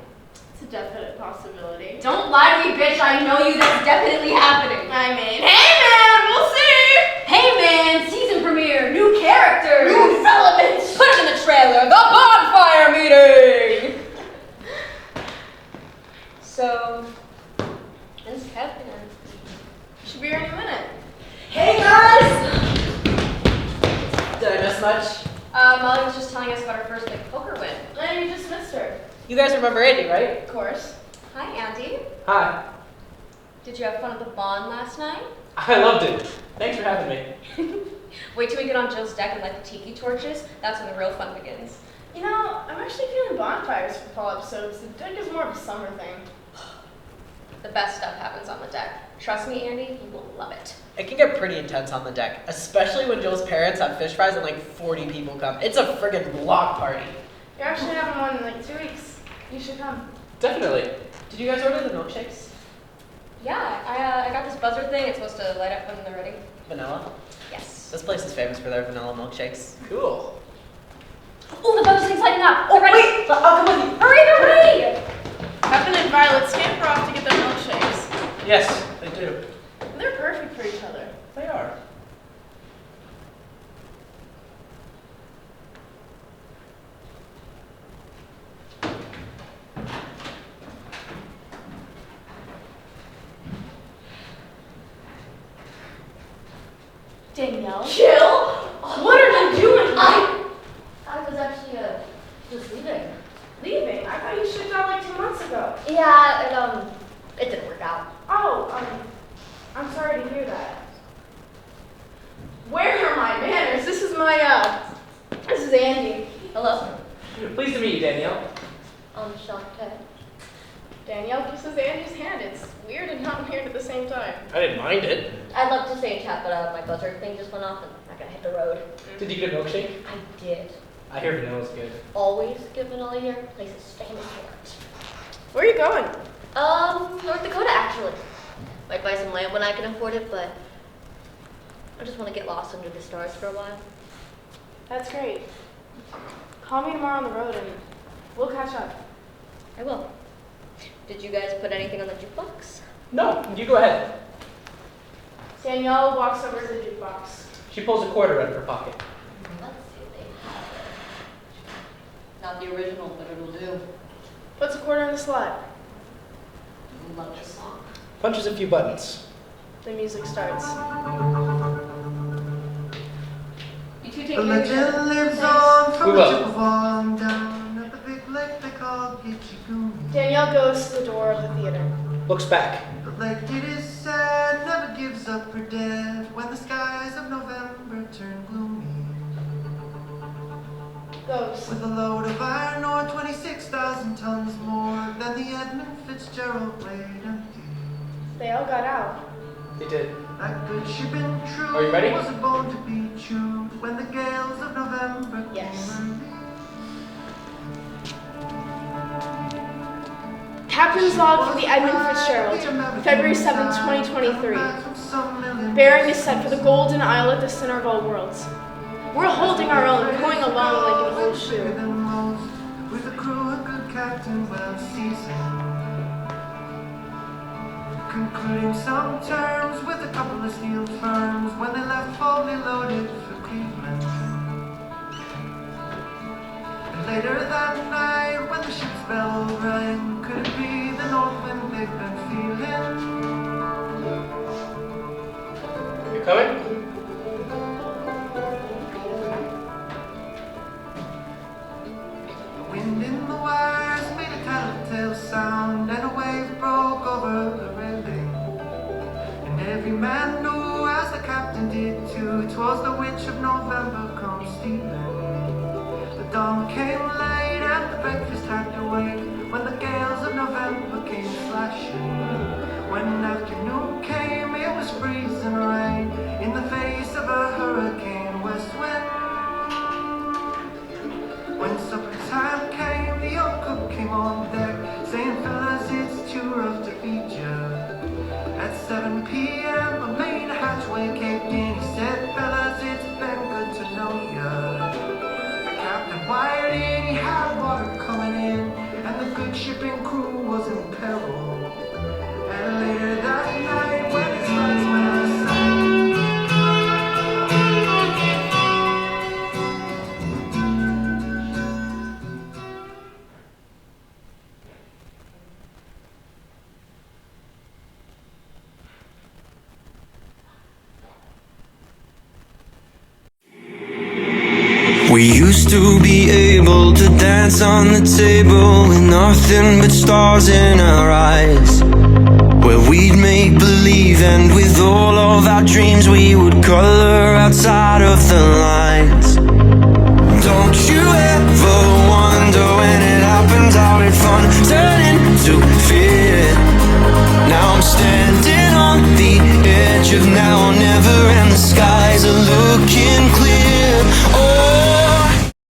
It's a definite possibility. Don't lie to me, bitch. I know you. That's definitely happening. I mean, hey man, we'll see! Hey man, season premiere, new characters, New developments. Put it in the trailer. The bonfire meeting. So, when's Kevin? Should be here any minute. Hey guys! Did I miss much? Molly was just telling us about her first poker win. And you just missed her. You guys remember Andy, right? Of course. Hi, Andy. Hi. Did you have fun at the Bond last night? I loved it. Thanks for having me. Wait till we get on Jill's deck and light the tiki torches. That's when the real fun begins. You know, I'm actually feeling bonfires for fall episodes. The deck is more of a summer thing. The best stuff happens on the deck. Trust me, Andy, you will love it. It can get pretty intense on the deck, especially when Joel's parents have fish fries and 40 people come. It's a friggin' block party. You're actually having one in 2 weeks. You should come. Definitely. Did you guys order the milkshakes? Yeah, I got this buzzer thing. It's supposed to light up when they're ready. Vanilla? Yes. This place is famous for their vanilla milkshakes. Cool. Oh, the buzzer thing's lighting up. Oh, ready? Wait! I'll come with you. Hurry, they're ready! Kevin and Violet scamper off to get their milkshakes. Yes, they do. They're perfect for each other. They are. Danielle? Jill? What are you doing? I was actually just leaving. Leaving? I thought you shipped out 2 months ago. Yeah, and it didn't work out. Oh, I'm sorry to hear that. Where are my manners? This is Andy. Hello. Pleased to meet you, Danielle. Shocked. Danielle kisses Andy's hand. It's weird and not weird at the same time. I didn't mind it. I'd love to say a chat, but my buzzer thing just went off and I gotta hit the road. Did you get a milkshake? I did. I hear vanilla's good. Always give vanilla here. Place is famous for it. Where are you going? North Dakota actually. Might buy some land when I can afford it, but I just want to get lost under the stars for a while. That's great. Call me tomorrow on the road and we'll catch up. I will. Did you guys put anything on the jukebox? No, you go ahead. Danielle walks over to the jukebox. She pulls a quarter out of her pocket. Let's see what they have there. Not the original, but it'll do. Puts a quarter in the slot. Love this song. Punches a few buttons. The music starts. You two take The care of each legend other. lives on We from the will. Chippewa down at the big lake they call Gitchigumi. Danielle goes to the door of the theater. Looks back. The lake, it is said, never gives up her dead when the skies of November turn gloomy. Goes. With a load of iron ore, 26,000 tons more than the Edmund Fitzgerald laid empty. They all got out. They did. That good ship in true Are you ready? was a bone to be chewed when the gales of November Yes. came early. Captain's log for the Edmund Fitzgerald, February 7, 2023. Bearing is set for the Golden Isle at the center of all worlds. We're holding our own, going along like an old shoe. With a crew, a good captain, well seasoned. Concluding some terms with a couple of steel firms when they left fully loaded for Cleveland. And later that night, when the ship's bell rang, could it be the north wind they've been feeling? You coming? Wind in the wires made a telltale sound, and a wave broke over the railing. And every man knew, as the captain did too, 'twas the witch of November come stealing. The dawn came late and the breakfast had to wait, when the gales of November came slashing. When afternoon came, it was freezing rain in the wired in, he had water coming in, and the good ship and crew was in peril. And later that night, when his lights went out of sight, we used to be able to dance on the table with nothing but stars in our eyes, where we'd make believe, and with all of our dreams we would color outside of the lines.